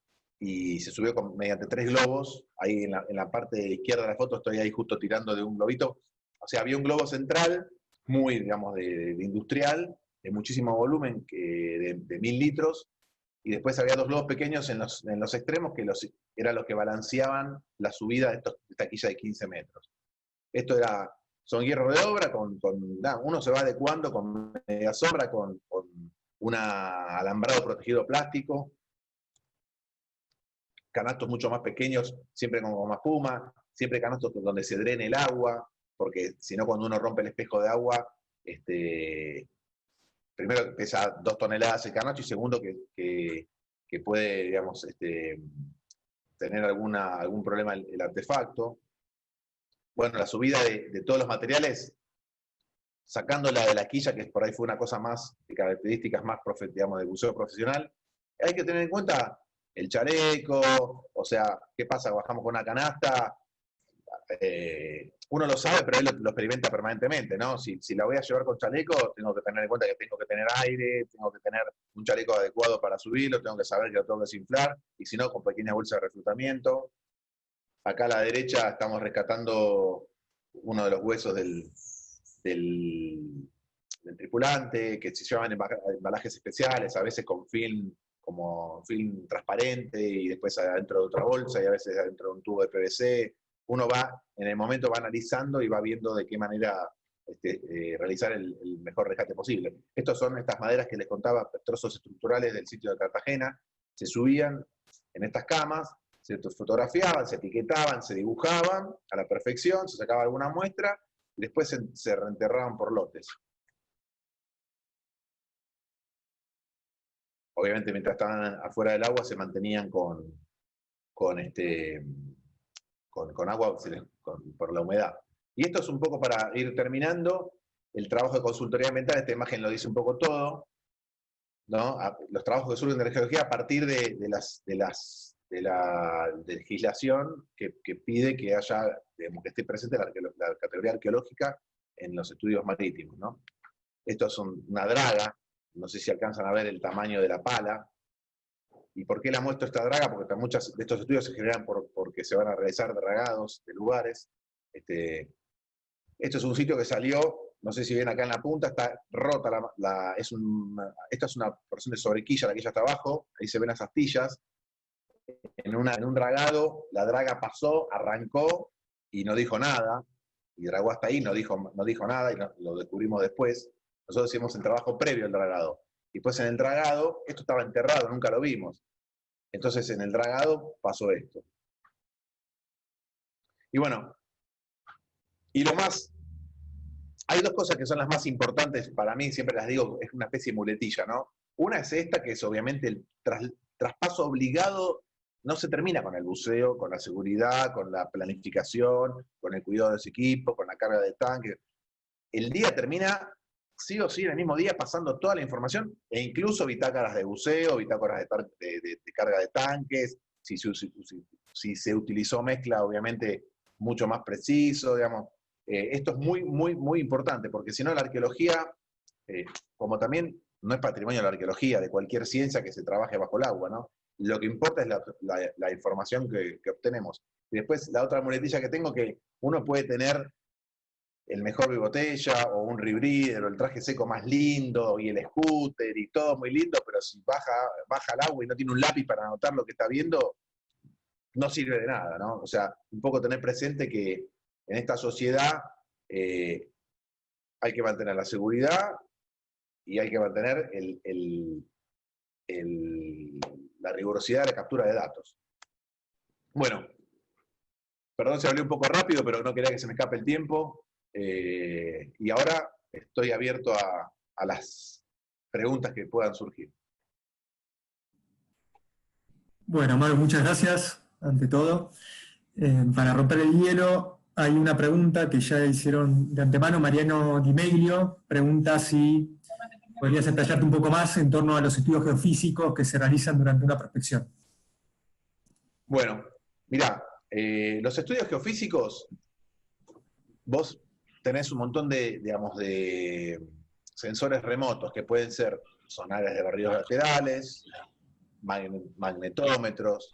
y se subió mediante 3 globos. Ahí en la parte izquierda de la foto estoy ahí justo tirando de un globito. O sea, había un globo central, muy, digamos, de industrial, de muchísimo volumen, de 1000 litros, y después había 2 globos pequeños en los extremos que eran los que balanceaban la subida de esta quilla de 15 metros. Esto son hierros de obra, uno se va adecuando con media sombra, con un alambrado protegido plástico, canastos mucho más pequeños, siempre con goma espuma, siempre canastos donde se drene el agua, porque si no, cuando uno rompe el espejo de agua, primero pesa 2 toneladas el canasto, y segundo que puede, digamos, tener algún problema el artefacto. Bueno, la subida de todos los materiales, sacándola de la quilla, que por ahí fue una cosa más, de características más, digamos, de buceo profesional, hay que tener en cuenta el chaleco, o sea, ¿qué pasa? Bajamos con una canasta, uno lo sabe, pero él lo experimenta permanentemente, ¿no? Si la voy a llevar con chaleco, tengo que tener en cuenta que tengo que tener aire, tengo que tener un chaleco adecuado para subirlo, tengo que saber que lo tengo que desinflar, y si no, con pequeñas bolsas de reflotamiento. Acá a la derecha estamos rescatando uno de los huesos del tripulante, que se llevan embalajes especiales, a veces con film, como film transparente, y después adentro de otra bolsa, y a veces adentro de un tubo de PVC. Uno en el momento va analizando y va viendo de qué manera realizar el mejor rescate posible. Estas son estas maderas que les contaba, trozos estructurales del sitio de Cartagena, se subían en estas camas, se fotografiaban, se etiquetaban, se dibujaban a la perfección, se sacaba alguna muestra, y después se reenterraban por lotes. Obviamente, mientras estaban afuera del agua, se mantenían con agua por la humedad. Y esto es un poco para ir terminando el trabajo de consultoría ambiental. Esta imagen lo dice un poco todo, ¿no? Los trabajos que surgen de la geología a partir de la legislación que pide que haya, digamos, que esté presente la categoría arqueológica en los estudios marítimos, ¿no? Esto es una draga, no sé si alcanzan a ver el tamaño de la pala. ¿Y por qué la muestro esta draga? Porque muchos de estos estudios se generan porque se van a realizar dragados de lugares. Esto es un sitio que salió, no sé si ven acá en la punta, está rota, esta es una porción de sobrequilla, la quilla está abajo, ahí se ven las astillas. En un dragado, la draga pasó, arrancó y no dijo nada, y dragó hasta ahí, no dijo nada, y lo descubrimos después. Nosotros hicimos el trabajo previo al dragado. Y pues en el dragado, esto estaba enterrado, nunca lo vimos. Entonces en el dragado pasó esto. Y bueno, hay dos cosas que son las más importantes para mí, siempre las digo, es una especie de muletilla, ¿no? Una es esta, que es obviamente el traspaso obligado. No se termina con el buceo, con la seguridad, con la planificación, con el cuidado de ese equipo, con la carga de tanques. El día termina, sí o sí, en el mismo día, pasando toda la información, e incluso bitácoras de buceo, bitácoras de carga de tanques, si se utilizó mezcla, obviamente, mucho más preciso, digamos. Esto es muy, muy, muy importante, porque si no la arqueología, como también no es patrimonio de la arqueología, de cualquier ciencia que se trabaje bajo el agua, ¿no? Lo que importa es la información que obtenemos. Y después la otra muletilla que tengo, que uno puede tener el mejor bibotella, o un rebreather, o el traje seco más lindo, y el scooter, y todo muy lindo, pero si baja al agua y no tiene un lápiz para anotar lo que está viendo, no sirve de nada, ¿no? O sea, un poco tener presente que en esta sociedad hay que mantener la seguridad y hay que mantener la rigurosidad de la captura de datos. Bueno, perdón si hablé un poco rápido, pero no quería que se me escape el tiempo. Y ahora estoy abierto a las preguntas que puedan surgir. Bueno, Maru, muchas gracias, ante todo. Para romper el hielo, hay una pregunta que ya hicieron de antemano. Mariano Di Meglio pregunta si podrías detallarte un poco más en torno a los estudios geofísicos que se realizan durante una prospección. Bueno, mirá, los estudios geofísicos, vos tenés un montón de sensores remotos que pueden ser sonares de barridos laterales, magnetómetros,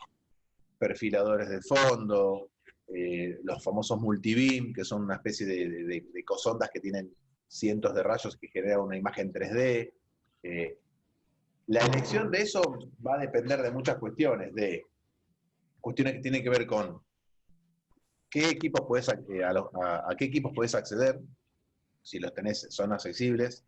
perfiladores de fondo, los famosos multibeam, que son una especie de ecosondas que tienen cientos de rayos que generan una imagen 3D. La elección de eso va a depender de muchas cuestiones, cuestiones que tienen que ver con qué equipos a qué equipos podés acceder, si los tenés, son accesibles,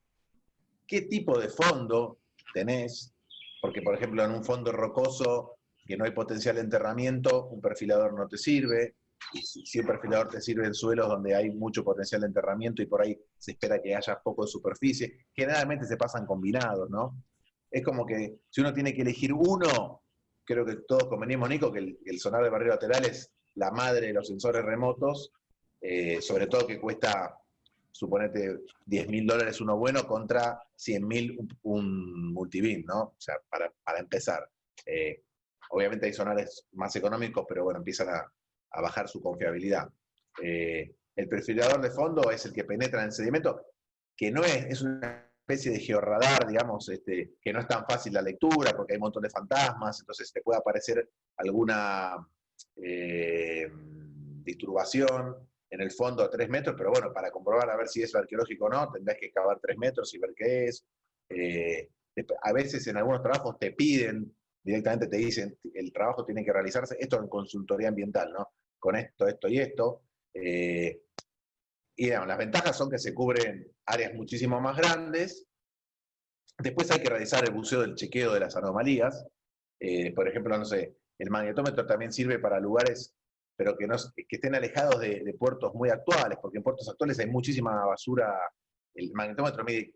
qué tipo de fondo tenés, porque por ejemplo en un fondo rocoso que no hay potencial de enterramiento, un perfilador no te sirve, y si un perfilador te sirve en suelos donde hay mucho potencial de enterramiento y por ahí se espera que haya poco de superficie, generalmente se pasan combinados, ¿no? Es como que si uno tiene que elegir uno, creo que todos convenimos, Nico, que el sonar de barrido lateral es la madre de los sensores remotos, sobre todo que cuesta, suponete, $10.000 uno bueno contra $100.000 un multibeam, ¿no? O sea, para empezar. Obviamente hay sonares más económicos, pero bueno, empiezan a bajar su confiabilidad. El perfilador de fondo es el que penetra en el sedimento, que no es una especie de georradar, digamos, que no es tan fácil la lectura, porque hay un montón de fantasmas, entonces te puede aparecer alguna disturbación en el fondo a 3 metros, pero bueno, para comprobar a ver si es arqueológico o no, tendrás que cavar 3 metros y ver qué es. A veces en algunos trabajos te piden, directamente te dicen, el trabajo tiene que realizarse, esto en consultoría ambiental, ¿no? Con esto, esto y esto. Y digamos, las ventajas son que se cubren áreas muchísimo más grandes. Después hay que realizar el buceo del chequeo de las anomalías. Por ejemplo, no sé, el magnetómetro también sirve para lugares, pero que estén alejados de puertos muy actuales, porque en puertos actuales hay muchísima basura. El magnetómetro mide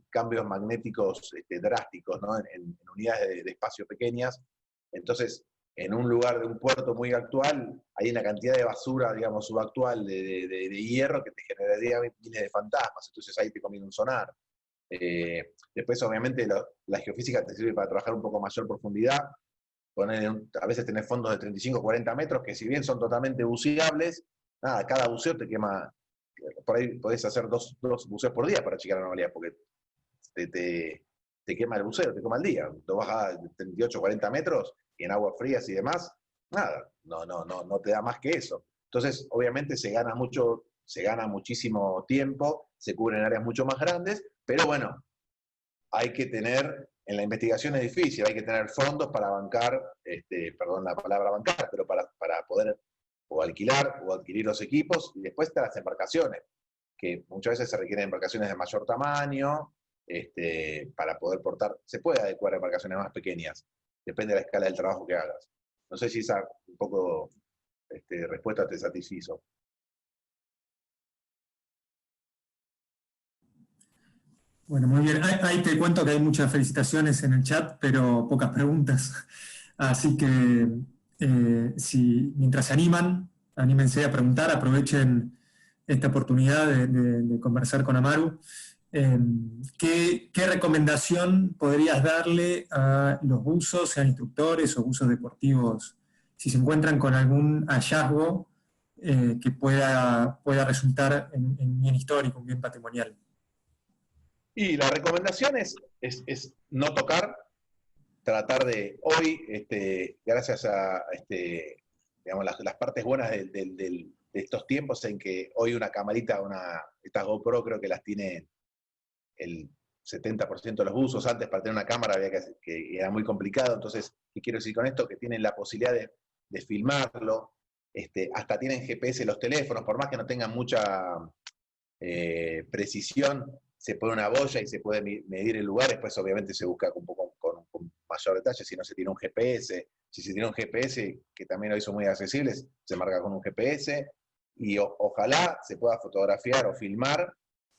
cambios magnéticos drásticos, ¿no? en unidades de espacio pequeñas. Entonces, en un lugar de un puerto muy actual, hay una cantidad de basura, digamos, subactual de hierro que te generaría miles de fantasmas. Entonces ahí te conviene un sonar. Después, obviamente, la geofísica te sirve para trabajar un poco mayor profundidad. A veces tenés fondos de 35, 40 metros, que si bien son totalmente buceables, nada, cada buceo te quema. Por ahí podés hacer dos buceos por día para achicar la anomalía, porque te quema el buceo, te quema el día. Tú vas a 38, 40 metros y en aguas frías y demás, nada, no te da más que eso. Entonces, obviamente se gana muchísimo tiempo, se cubren áreas mucho más grandes, pero bueno, hay que tener, en la investigación es difícil, hay que tener fondos para bancar, perdón la palabra bancar, pero para poder o alquilar o adquirir los equipos, y después están las embarcaciones, que muchas veces se requieren embarcaciones de mayor tamaño, para poder portar. Se puede adecuar a embarcaciones más pequeñas, depende de la escala del trabajo que hagas. No sé si esa un poco respuesta te satisfizo. Bueno, muy bien. Ahí te cuento que hay muchas felicitaciones en el chat, pero pocas preguntas. Así que si mientras se anímense a preguntar, aprovechen esta oportunidad de conversar con Amaru. ¿Qué recomendación podrías darle a los buzos, sean instructores o buzos deportivos, si se encuentran con algún hallazgo que pueda resultar en un bien histórico, un bien patrimonial? Y la recomendación es no tocar, tratar de hoy, gracias a digamos, las partes buenas de estos tiempos en que hoy una camarita, estas GoPro creo que las tiene el 70% de los buzos. Antes para tener una cámara había que era muy complicado. Entonces, ¿qué quiero decir con esto? Que tienen la posibilidad de filmarlo, hasta tienen GPS los teléfonos, por más que no tengan mucha precisión, se pone una boya y se puede medir el lugar. Después obviamente se busca con mayor detalle, si no se tiene un GPS. Si se tiene un GPS, que también hoy son muy accesibles, se marca con un GPS, y ojalá se pueda fotografiar o filmar,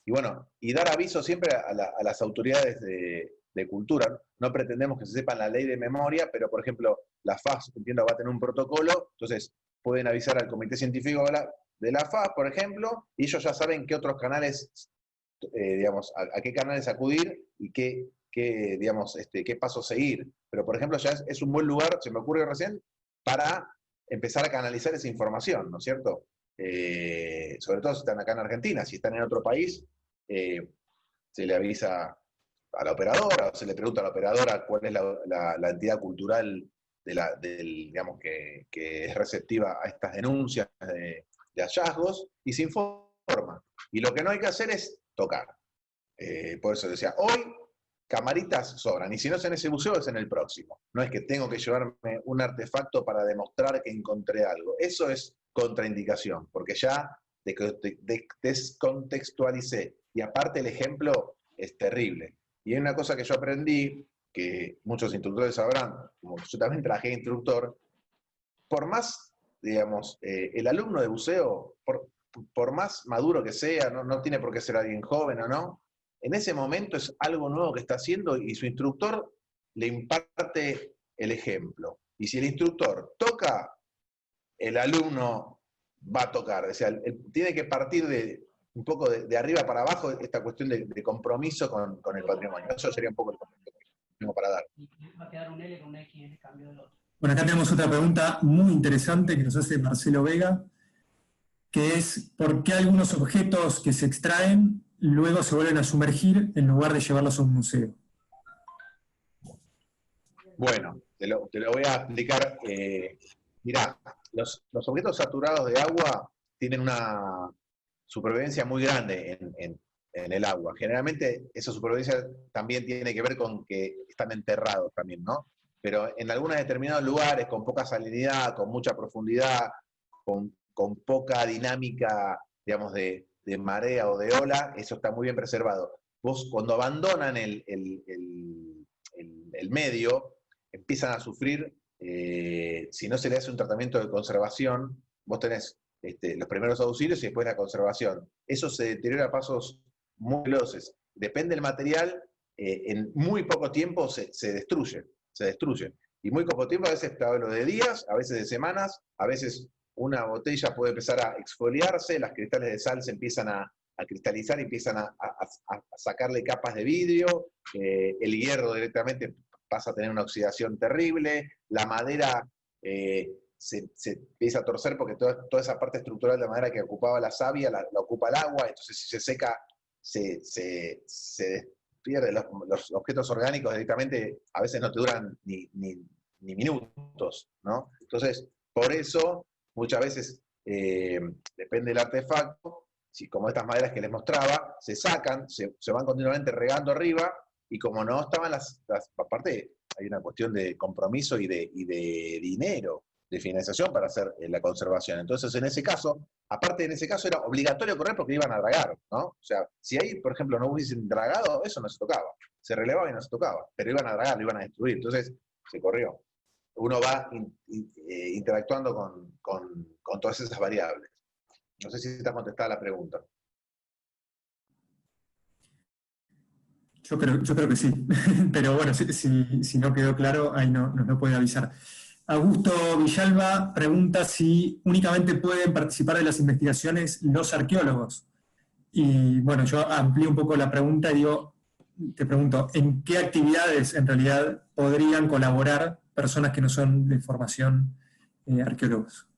y bueno, y dar aviso siempre a las autoridades de cultura. No pretendemos que se sepan la ley de memoria, pero por ejemplo, la FAS, entiendo, va a tener un protocolo, entonces pueden avisar al comité científico de la FAS, por ejemplo, y ellos ya saben qué otros canales, digamos, a qué canales acudir y qué pasos seguir. Pero, por ejemplo, ya es un buen lugar, se me ocurre recién, para empezar a canalizar esa información, ¿no es cierto? Sobre todo si están acá en Argentina. Si están en otro país, se le avisa a la operadora, o se le pregunta a la operadora cuál es la entidad cultural digamos, que es receptiva a estas denuncias de hallazgos, y se informa. Y lo que no hay que hacer es tocar. Por eso decía, hoy camaritas sobran, y si no es en ese museo, es en el próximo. No es que tengo que llevarme un artefacto para demostrar que encontré algo. Eso es contraindicación, porque ya descontextualicé, y aparte el ejemplo es terrible. Y hay una cosa que yo aprendí, que muchos instructores sabrán, como yo también trabajé instructor, por más, digamos, el alumno de buceo, por más maduro que sea, no tiene por qué ser alguien joven o no, en ese momento es algo nuevo que está haciendo, y su instructor le imparte el ejemplo. Y si el instructor toca, el alumno va a tocar. O sea, tiene que partir un poco de arriba para abajo esta cuestión de compromiso con el patrimonio. Eso sería un poco el compromiso que tengo para dar. Va a quedar un L con un X en el cambio del otro. Bueno, acá tenemos otra pregunta muy interesante que nos hace Marcelo Vega, que es ¿por qué algunos objetos que se extraen luego se vuelven a sumergir en lugar de llevarlos a un museo? Bueno, te lo voy a explicar. Mirá, los objetos saturados de agua tienen una supervivencia muy grande en el agua. Generalmente esa supervivencia también tiene que ver con que están enterrados también, ¿no? Pero en algunos determinados lugares, con poca salinidad, con mucha profundidad, con poca dinámica, digamos, de marea o de ola, eso está muy bien preservado. Vos, cuando abandonan el medio, empiezan a sufrir si no se le hace un tratamiento de conservación, vos tenés los primeros auxilios y después la conservación. Eso se deteriora a pasos muy veloces. Depende del material, en muy poco tiempo se destruye. Y muy poco tiempo, a veces te hablo de días, a veces de semanas, a veces una botella puede empezar a exfoliarse, las cristales de sal se empiezan a cristalizar y empiezan a sacarle capas de vidrio, el hierro directamente pasa a tener una oxidación terrible, la madera se empieza a torcer porque toda esa parte estructural de madera que ocupaba la savia la ocupa el agua, entonces si se seca se pierde los objetos orgánicos directamente, a veces no te duran ni minutos, ¿no? Entonces, por eso, muchas veces, depende del artefacto, si, como estas maderas que les mostraba, se sacan, se van continuamente regando arriba, y como no estaban aparte, hay una cuestión de compromiso y de dinero, de financiación para hacer la conservación. Entonces, en ese caso, aparte en ese caso era obligatorio correr porque iban a dragar, ¿no? O sea, si ahí, por ejemplo, no hubiesen dragado, eso no se tocaba. Se relevaba y no se tocaba, pero iban a dragar, lo iban a destruir. Entonces, se corrió. Uno va interactuando con todas esas variables. No sé si está contestada la pregunta. Yo creo que sí, pero bueno, si no quedó claro, ahí nos lo puede avisar. Augusto Villalba pregunta si únicamente pueden participar de las investigaciones los arqueólogos. Y bueno, yo amplío un poco la pregunta y te pregunto, ¿en qué actividades en realidad podrían colaborar personas que no son de formación arqueólogos?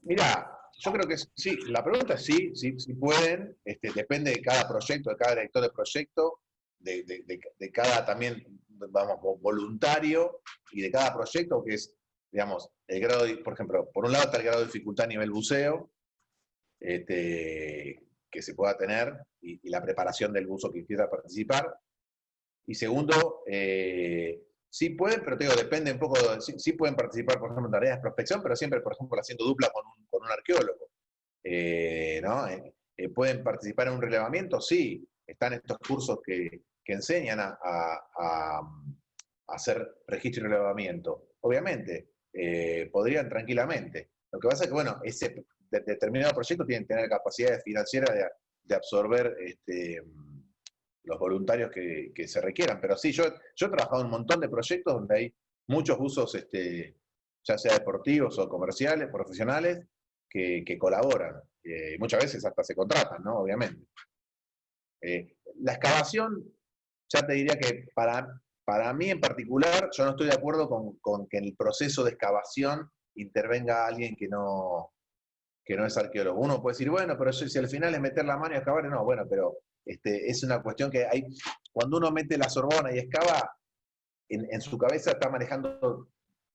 Mirá, yo creo que sí, la pregunta es sí pueden, depende de cada proyecto, de cada director de proyecto, de cada también, vamos, voluntario, y de cada proyecto, que es, digamos, el grado de, por ejemplo, por un lado está el grado de dificultad a nivel buceo, que se pueda tener, y la preparación del buzo que quiera participar, y segundo, sí pueden, pero te digo, depende un poco, sí pueden participar, por ejemplo, en tareas de prospección, pero siempre, por ejemplo, haciendo dupla con un arqueólogo, ¿no? ¿Pueden participar en un relevamiento? Sí, están estos cursos que enseñan a hacer registro y relevamiento. Obviamente, podrían tranquilamente. Lo que pasa es que, bueno, ese determinado proyecto tiene que tener capacidad financiera de absorber los voluntarios que se requieran. Pero sí, yo he trabajado en un montón de proyectos donde hay muchos usos, ya sea deportivos o comerciales, profesionales, que colaboran. Muchas veces hasta se contratan, ¿no? Obviamente. La excavación, ya te diría que para mí en particular, yo no estoy de acuerdo con que en el proceso de excavación intervenga alguien que no es arqueólogo. Uno puede decir, bueno, pero si al final es meter la mano y excavar, no, bueno, pero es una cuestión que hay, cuando uno mete la sorbona y excava, en su cabeza está manejando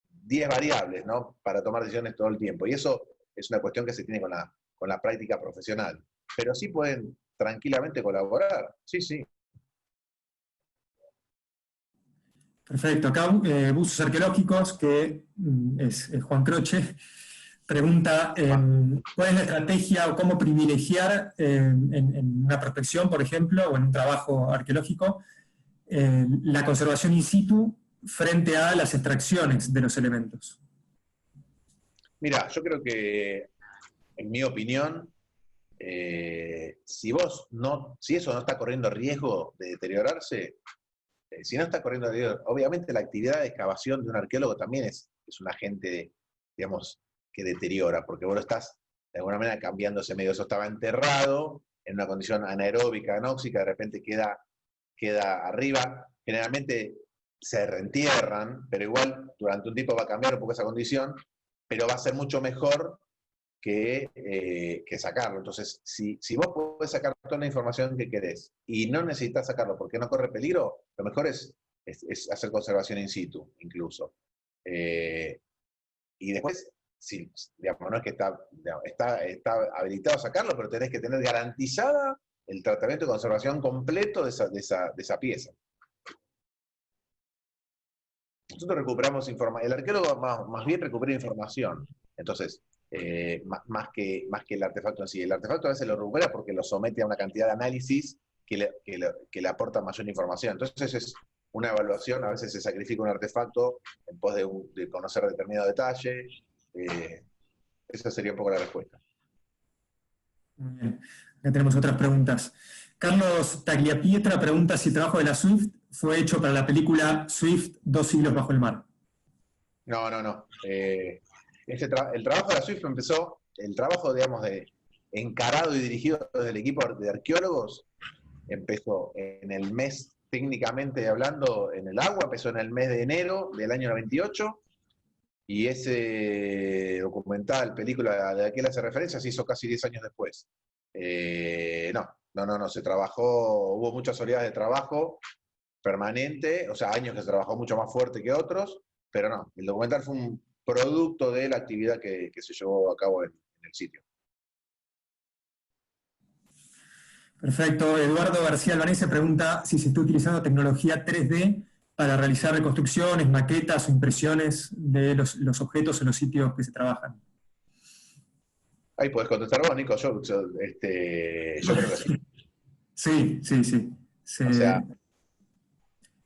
10 variables, ¿no? Para tomar decisiones todo el tiempo. Y eso es una cuestión que se tiene con la práctica profesional. Pero sí pueden tranquilamente colaborar. Sí. Perfecto. Acá Buzos Arqueológicos, que es Juan Croce, pregunta, ¿cuál es la estrategia o cómo privilegiar en una prospección, por ejemplo, o en un trabajo arqueológico, la conservación in situ frente a las extracciones de los elementos? Mira, yo creo que, en mi opinión, si eso no está corriendo riesgo de deteriorarse, si no está corriendo riesgo, obviamente la actividad de excavación de un arqueólogo también es un agente, digamos, que deteriora, porque vos lo estás de alguna manera cambiando ese medio. Eso estaba enterrado en una condición anaeróbica, anóxica, de repente queda arriba. Generalmente se reentierran, pero igual durante un tiempo va a cambiar un poco esa condición, pero va a ser mucho mejor que sacarlo. Entonces, si vos podés sacar toda la información que querés y no necesitas sacarlo porque no corre peligro, lo mejor es hacer conservación in situ, incluso. Y después, digamos, no es que está habilitado a sacarlo, pero tenés que tener garantizada el tratamiento de conservación completo de esa pieza. Nosotros recuperamos información, el arqueólogo más bien recupera información. Entonces, más que el artefacto en sí. El artefacto a veces lo recupera porque lo somete a una cantidad de análisis que le aporta mayor información. Entonces una evaluación, a veces se sacrifica un artefacto en pos de conocer determinado detalle. Esa sería un poco la respuesta. Muy bien. Acá tenemos otras preguntas. Carlos Tagliapietra pregunta si el trabajo de la Swift fue hecho para la película Swift, 2 siglos bajo el mar. No. El trabajo de la Swift empezó, el trabajo, digamos, encarado y dirigido desde el equipo de arqueólogos, empezó en el mes, técnicamente hablando, en el agua, empezó en el mes de enero del año 98, y ese documental, película de la que él hace referencia, se hizo casi 10 años después. No, se trabajó, hubo muchas oleadas de trabajo permanente, o sea, años que se trabajó mucho más fuerte que otros, pero no, el documental fue un producto de la actividad que se llevó a cabo en el sitio. Perfecto. Eduardo García Albanese pregunta si se está utilizando tecnología 3D para realizar reconstrucciones, maquetas o impresiones de los objetos o los sitios que se trabajan. Ahí podés contestar vos, Nico. Yo creo que sí. Sí. O sea,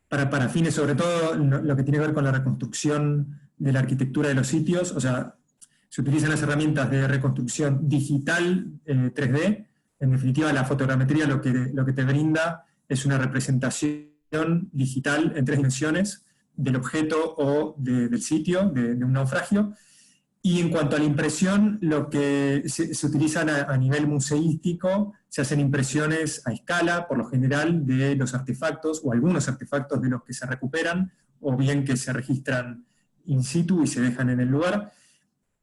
para fines, sobre todo, lo que tiene que ver con la reconstrucción de la arquitectura de los sitios, o sea, se utilizan las herramientas de reconstrucción digital 3D. En definitiva, la fotogrametría lo que te brinda es una representación digital en 3 dimensiones del objeto o del sitio, de un naufragio. Y en cuanto a la impresión, lo que se utiliza a nivel museístico, se hacen impresiones a escala, por lo general, de los artefactos, o algunos artefactos de los que se recuperan, o bien que se registran in situ y se dejan en el lugar.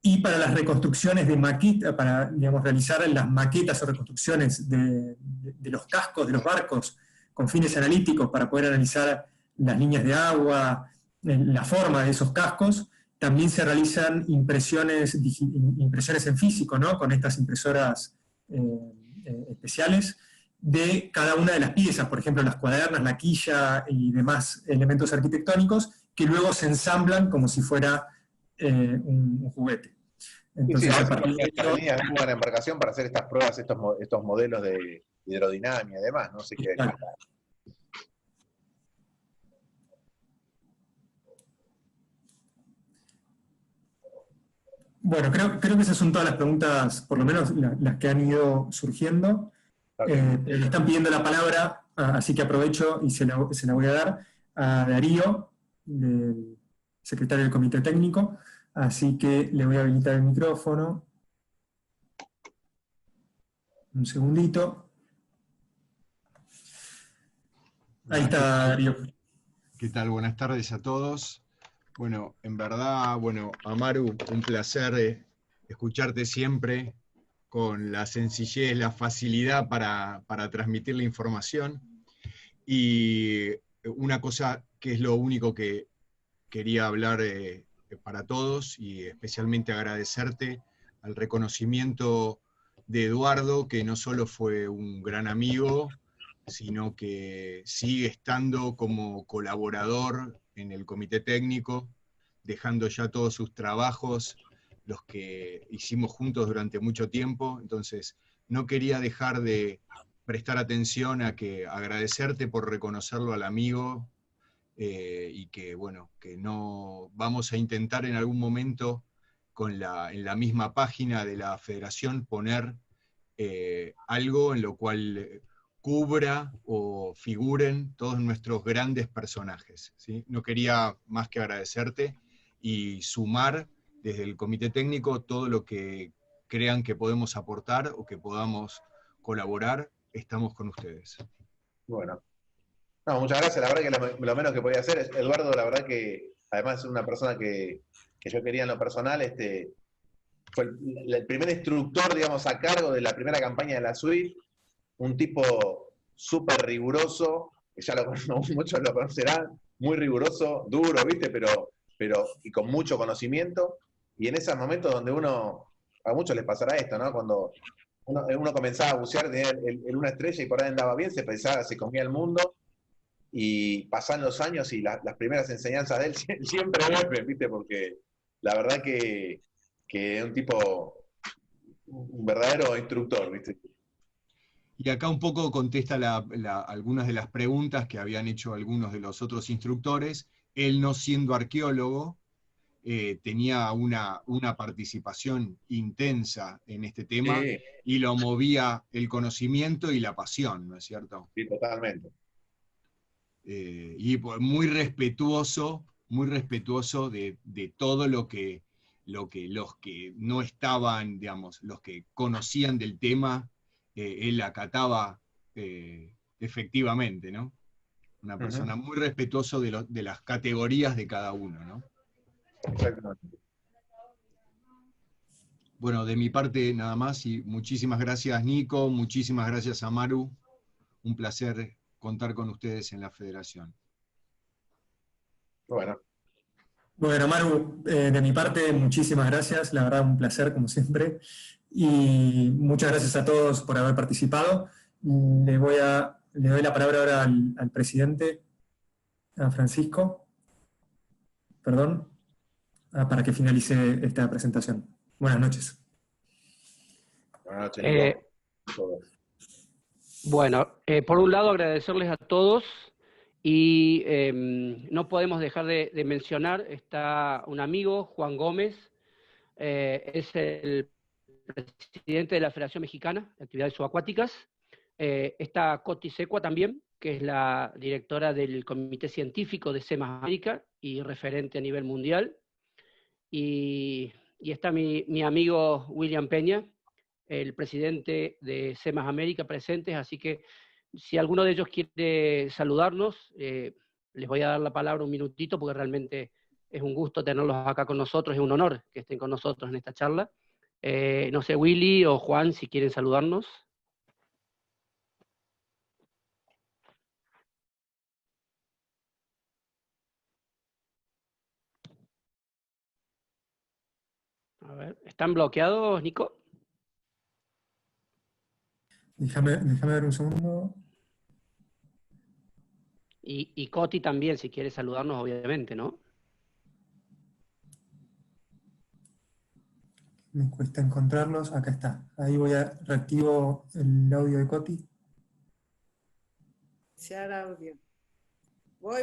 Y para las reconstrucciones de maqueta, para, digamos, realizar las maquetas o reconstrucciones de los cascos de los barcos con fines analíticos para poder analizar las líneas de agua, la forma de esos cascos, también se realizan impresiones en físico, ¿no? Con estas impresoras especiales de cada una de las piezas, por ejemplo, las cuadernas, la quilla y demás elementos arquitectónicos, que luego se ensamblan como si fuera un juguete. Entonces, a partir de estas líneas de fuga en embarcación para hacer estas pruebas, estos modelos de hidrodinamia y demás, no sé qué. Bueno, creo que esas son todas las preguntas, por lo menos las que han ido surgiendo. Me están pidiendo la palabra, así que aprovecho y se la voy a dar a Darío, el secretario del Comité Técnico, así que le voy a habilitar el micrófono. Un segundito. Ahí está, Darío. ¿Qué tal? Buenas tardes a todos. Bueno, en verdad, Amaru, un placer escucharte siempre con la sencillez, la facilidad para transmitir la información. Y una cosa que es lo único que quería hablar para todos, y especialmente agradecerte al reconocimiento de Eduardo, que no solo fue un gran amigo, sino que sigue estando como colaborador en el comité técnico, dejando ya todos sus trabajos, los que hicimos juntos durante mucho tiempo. Entonces, no quería dejar de prestar atención a agradecerte por reconocerlo al amigo, y que, que no vamos a intentar en algún momento en la misma página de la federación poner algo en lo cual cubra o figuren todos nuestros grandes personajes, ¿sí? No quería más que agradecerte y sumar desde el comité técnico todo lo que crean que podemos aportar o que podamos colaborar. Estamos con ustedes. Bueno. No, muchas gracias. La verdad que lo menos que podía hacer es, Eduardo, la verdad que además es una persona que yo quería en lo personal, fue el primer instructor, digamos, a cargo de la primera campaña de la Swift, un tipo súper riguroso, que ya muchos lo conocerán, muy riguroso, duro, ¿viste? Pero y con mucho conocimiento, y en esos momentos donde a muchos les pasará esto, ¿no? Cuando uno comenzaba a bucear, tenía el una estrella y por ahí andaba bien, se comía el mundo, y pasan los años y las primeras enseñanzas de él siempre vuelven, ¿viste? Porque la verdad que es un tipo, un verdadero instructor, ¿viste? Y acá un poco contesta algunas de las preguntas que habían hecho algunos de los otros instructores. Él, no siendo arqueólogo, tenía una participación intensa en este tema, Sí, y lo movía el conocimiento y la pasión, ¿no es cierto? sí, totalmente. Y muy respetuoso de todo lo que los que no estaban, digamos, los que conocían del tema, él acataba efectivamente, ¿no? Una persona muy respetuoso de las categorías de cada uno, ¿no? Exactamente. Bueno, de mi parte nada más, y muchísimas gracias, Nico, muchísimas gracias, Amaru. Un placer contar con ustedes en la federación. Bueno, Bueno, Maru, de mi parte, muchísimas gracias, la verdad un placer como siempre, y muchas gracias a todos por haber participado. Le doy la palabra ahora al presidente, a Francisco, perdón, para que finalice esta presentación. Buenas noches. buenas noches, Nico. Bueno, por un lado agradecerles a todos y no podemos dejar de mencionar, está un amigo, Juan Gómez, es el presidente de la Federación Mexicana de Actividades Subacuáticas, está Coti Secua también, que es la directora del Comité Científico de SEMAS América y referente a nivel mundial, y está mi amigo William Peña, el presidente de SEMAS América presentes, así que si alguno de ellos quiere saludarnos, les voy a dar la palabra un minutito, porque realmente es un gusto tenerlos acá con nosotros, es un honor que estén con nosotros en esta charla. No sé, Willy o Juan, si quieren saludarnos. A ver, ¿están bloqueados, Nico? Déjame ver un segundo. Y Coti también, si quiere saludarnos, obviamente, ¿no? Me cuesta encontrarlos. Acá está. Ahí reactivo el audio de Coti. Iniciar audio. Voy.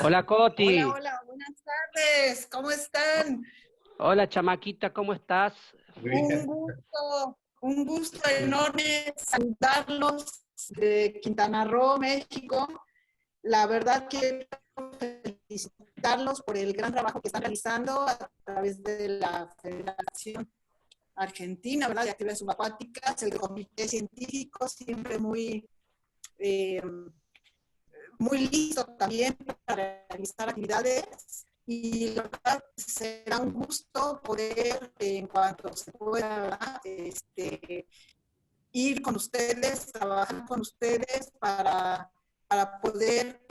Hola, Coti. Hola, buenas tardes. ¿Cómo están? Hola, chamaquita, ¿cómo estás? Un gusto enorme saludarlos de Quintana Roo, México. La verdad quiero felicitarlos por el gran trabajo que están realizando a través de la Federación Argentina, ¿verdad?, de Actividades Subacuáticas, el Comité Científico, siempre muy listo también para realizar actividades, y la verdad será un gusto poder, en cuanto se pueda, ir con ustedes, trabajar con ustedes para poder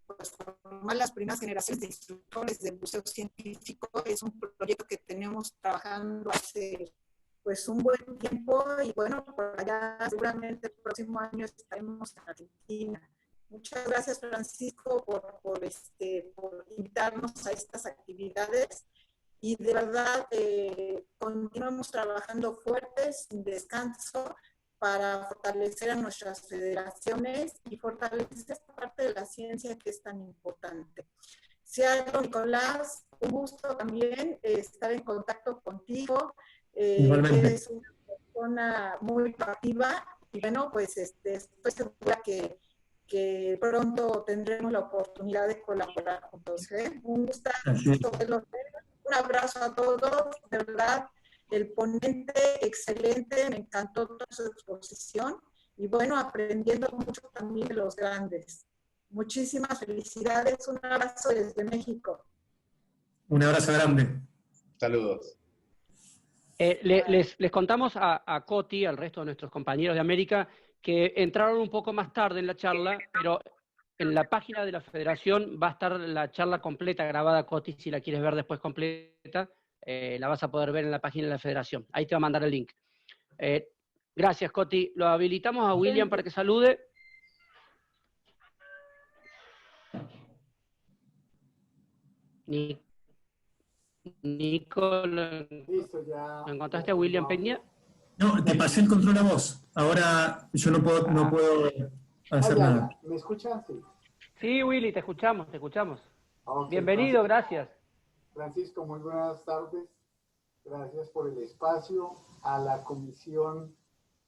pues, formar las primeras generaciones de instructores del Museo Científico. Es un proyecto que tenemos trabajando hace pues un buen tiempo, y bueno, por allá seguramente el próximo año estaremos en Argentina. Muchas gracias, Francisco, por invitarnos a estas actividades, y de verdad continuamos trabajando fuertes, sin descanso, para fortalecer a nuestras federaciones y fortalecer esta parte de la ciencia que es tan importante. Seattle, Nicolás, un gusto también estar en contacto contigo. Eres una persona muy proactiva, y bueno, pues estoy segura que pronto tendremos la oportunidad de colaborar juntos. Un gusto verlos. Un abrazo a todos, de verdad, el ponente excelente, me encantó toda su exposición, y bueno, aprendiendo mucho también de los grandes. Muchísimas felicidades, un abrazo desde México. Un abrazo grande. Saludos. Les contamos a Coti, al resto de nuestros compañeros de América, que entraron un poco más tarde en la charla, pero en la página de la Federación va a estar la charla completa grabada, Coti, si la quieres ver después completa, la vas a poder ver en la página de la Federación. Ahí te va a mandar el link. Gracias, Coti. Lo habilitamos a William para que salude. Nico, ¿lo encontraste a William Peña? No, te pasé el control a vos. Ahora yo no puedo hacer nada. ¿Me escuchan? Sí. Sí, Willy, te escuchamos, te escuchamos. Okay, Bienvenido, gracias. Francisco, muy buenas tardes. Gracias por el espacio. A la Comisión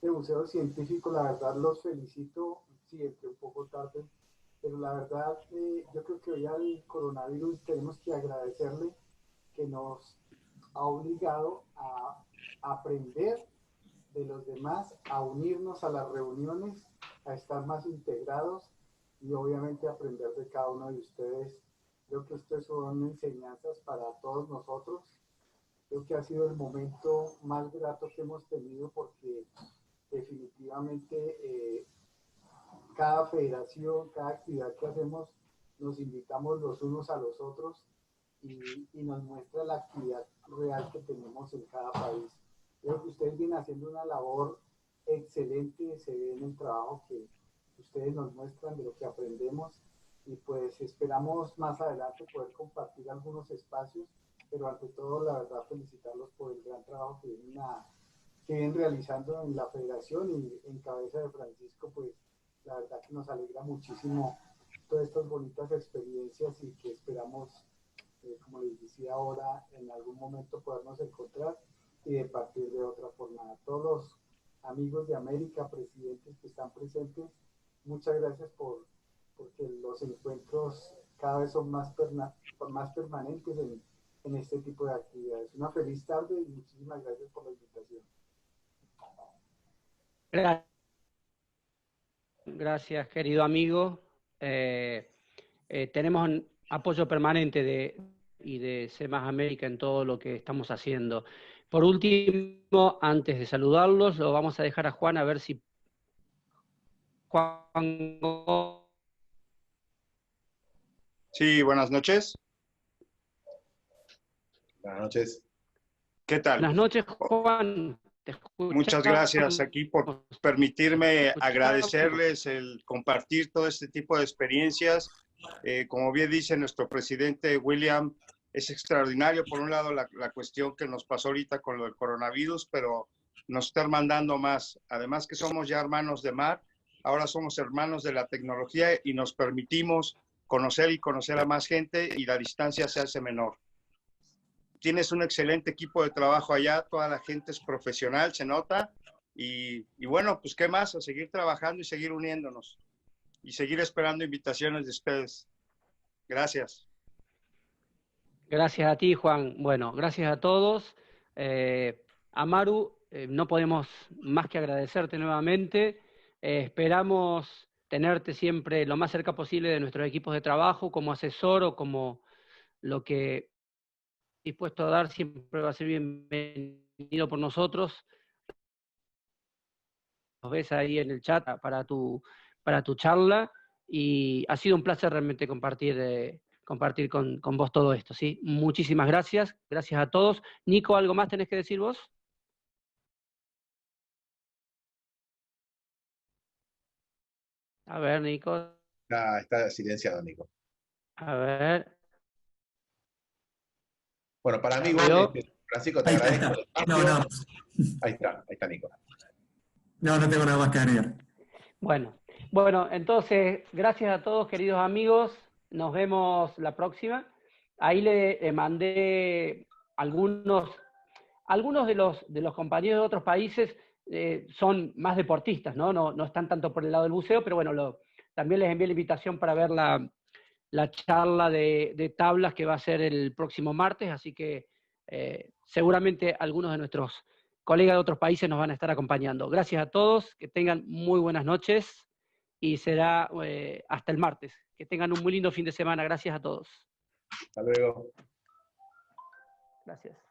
de Museo Científico, la verdad los felicito. Sí, entré un poco tarde, pero la verdad yo creo que hoy al coronavirus tenemos que agradecerle que nos ha obligado a aprender de los demás, a unirnos a las reuniones, a estar más integrados y obviamente aprender de cada uno de ustedes. Creo que ustedes son enseñanzas para todos nosotros. Creo que ha sido el momento más grato que hemos tenido porque definitivamente cada federación, cada actividad que hacemos, nos invitamos los unos a los otros y nos muestra la actividad real que tenemos en cada país. Creo que ustedes vienen haciendo una labor excelente, se ve en el trabajo que ustedes nos muestran de lo que aprendemos y pues esperamos más adelante poder compartir algunos espacios, pero ante todo la verdad felicitarlos por el gran trabajo que vienen realizando en la federación y en cabeza de Francisco, pues la verdad que nos alegra muchísimo todas estas bonitas experiencias y que esperamos, como les decía ahora, en algún momento podernos encontrar y de partir de otra forma. A todos los amigos de América, presidentes que están presentes, muchas gracias porque los encuentros cada vez son más permanentes en este tipo de actividades. Una feliz tarde y muchísimas gracias por la invitación. Gracias, querido amigo. Tenemos un apoyo permanente de CEMAS América en todo lo que estamos haciendo. Por último, antes de saludarlos, lo vamos a dejar a Juan a ver si Juan. Sí, buenas noches. Buenas noches. ¿Qué tal? Buenas noches, Juan. Muchas gracias aquí por permitirme agradecerles el compartir todo este tipo de experiencias. Como bien dice nuestro presidente William, es extraordinario, por un lado, la cuestión que nos pasó ahorita con lo del coronavirus, pero nos está mandando más. Además que somos ya hermanos de mar, ahora somos hermanos de la tecnología y nos permitimos conocer a más gente y la distancia se hace menor. Tienes un excelente equipo de trabajo allá, toda la gente es profesional, se nota, y bueno, pues qué más, a seguir trabajando y seguir uniéndonos, y seguir esperando invitaciones de ustedes. Gracias. Gracias a ti, Juan. Bueno, gracias a todos. Amaru, no podemos más que agradecerte nuevamente. Esperamos tenerte siempre lo más cerca posible de nuestros equipos de trabajo, como asesor o como lo que dispuesto a dar siempre va a ser bienvenido por nosotros. Nos ves ahí en el chat para tu charla y ha sido un placer realmente compartir con vos todo esto, ¿sí? Muchísimas gracias, gracias a todos. Nico, ¿algo más tenés que decir vos? A ver, Nico. Está silenciado, Nico. A ver. Bueno, para mí, Francisco, te agradezco. Ahí está Nico. No tengo nada más que agregar. Bueno, entonces, gracias a todos, queridos amigos. Nos vemos la próxima. Ahí le mandé algunos de los compañeros de otros países son más deportistas, no están tanto por el lado del buceo, pero bueno, también les envié la invitación para ver la charla de tablas que va a ser el próximo martes, así que seguramente algunos de nuestros colegas de otros países nos van a estar acompañando. Gracias a todos, que tengan muy buenas noches y será hasta el martes. Que tengan un muy lindo fin de semana. Gracias a todos. Hasta luego. Gracias.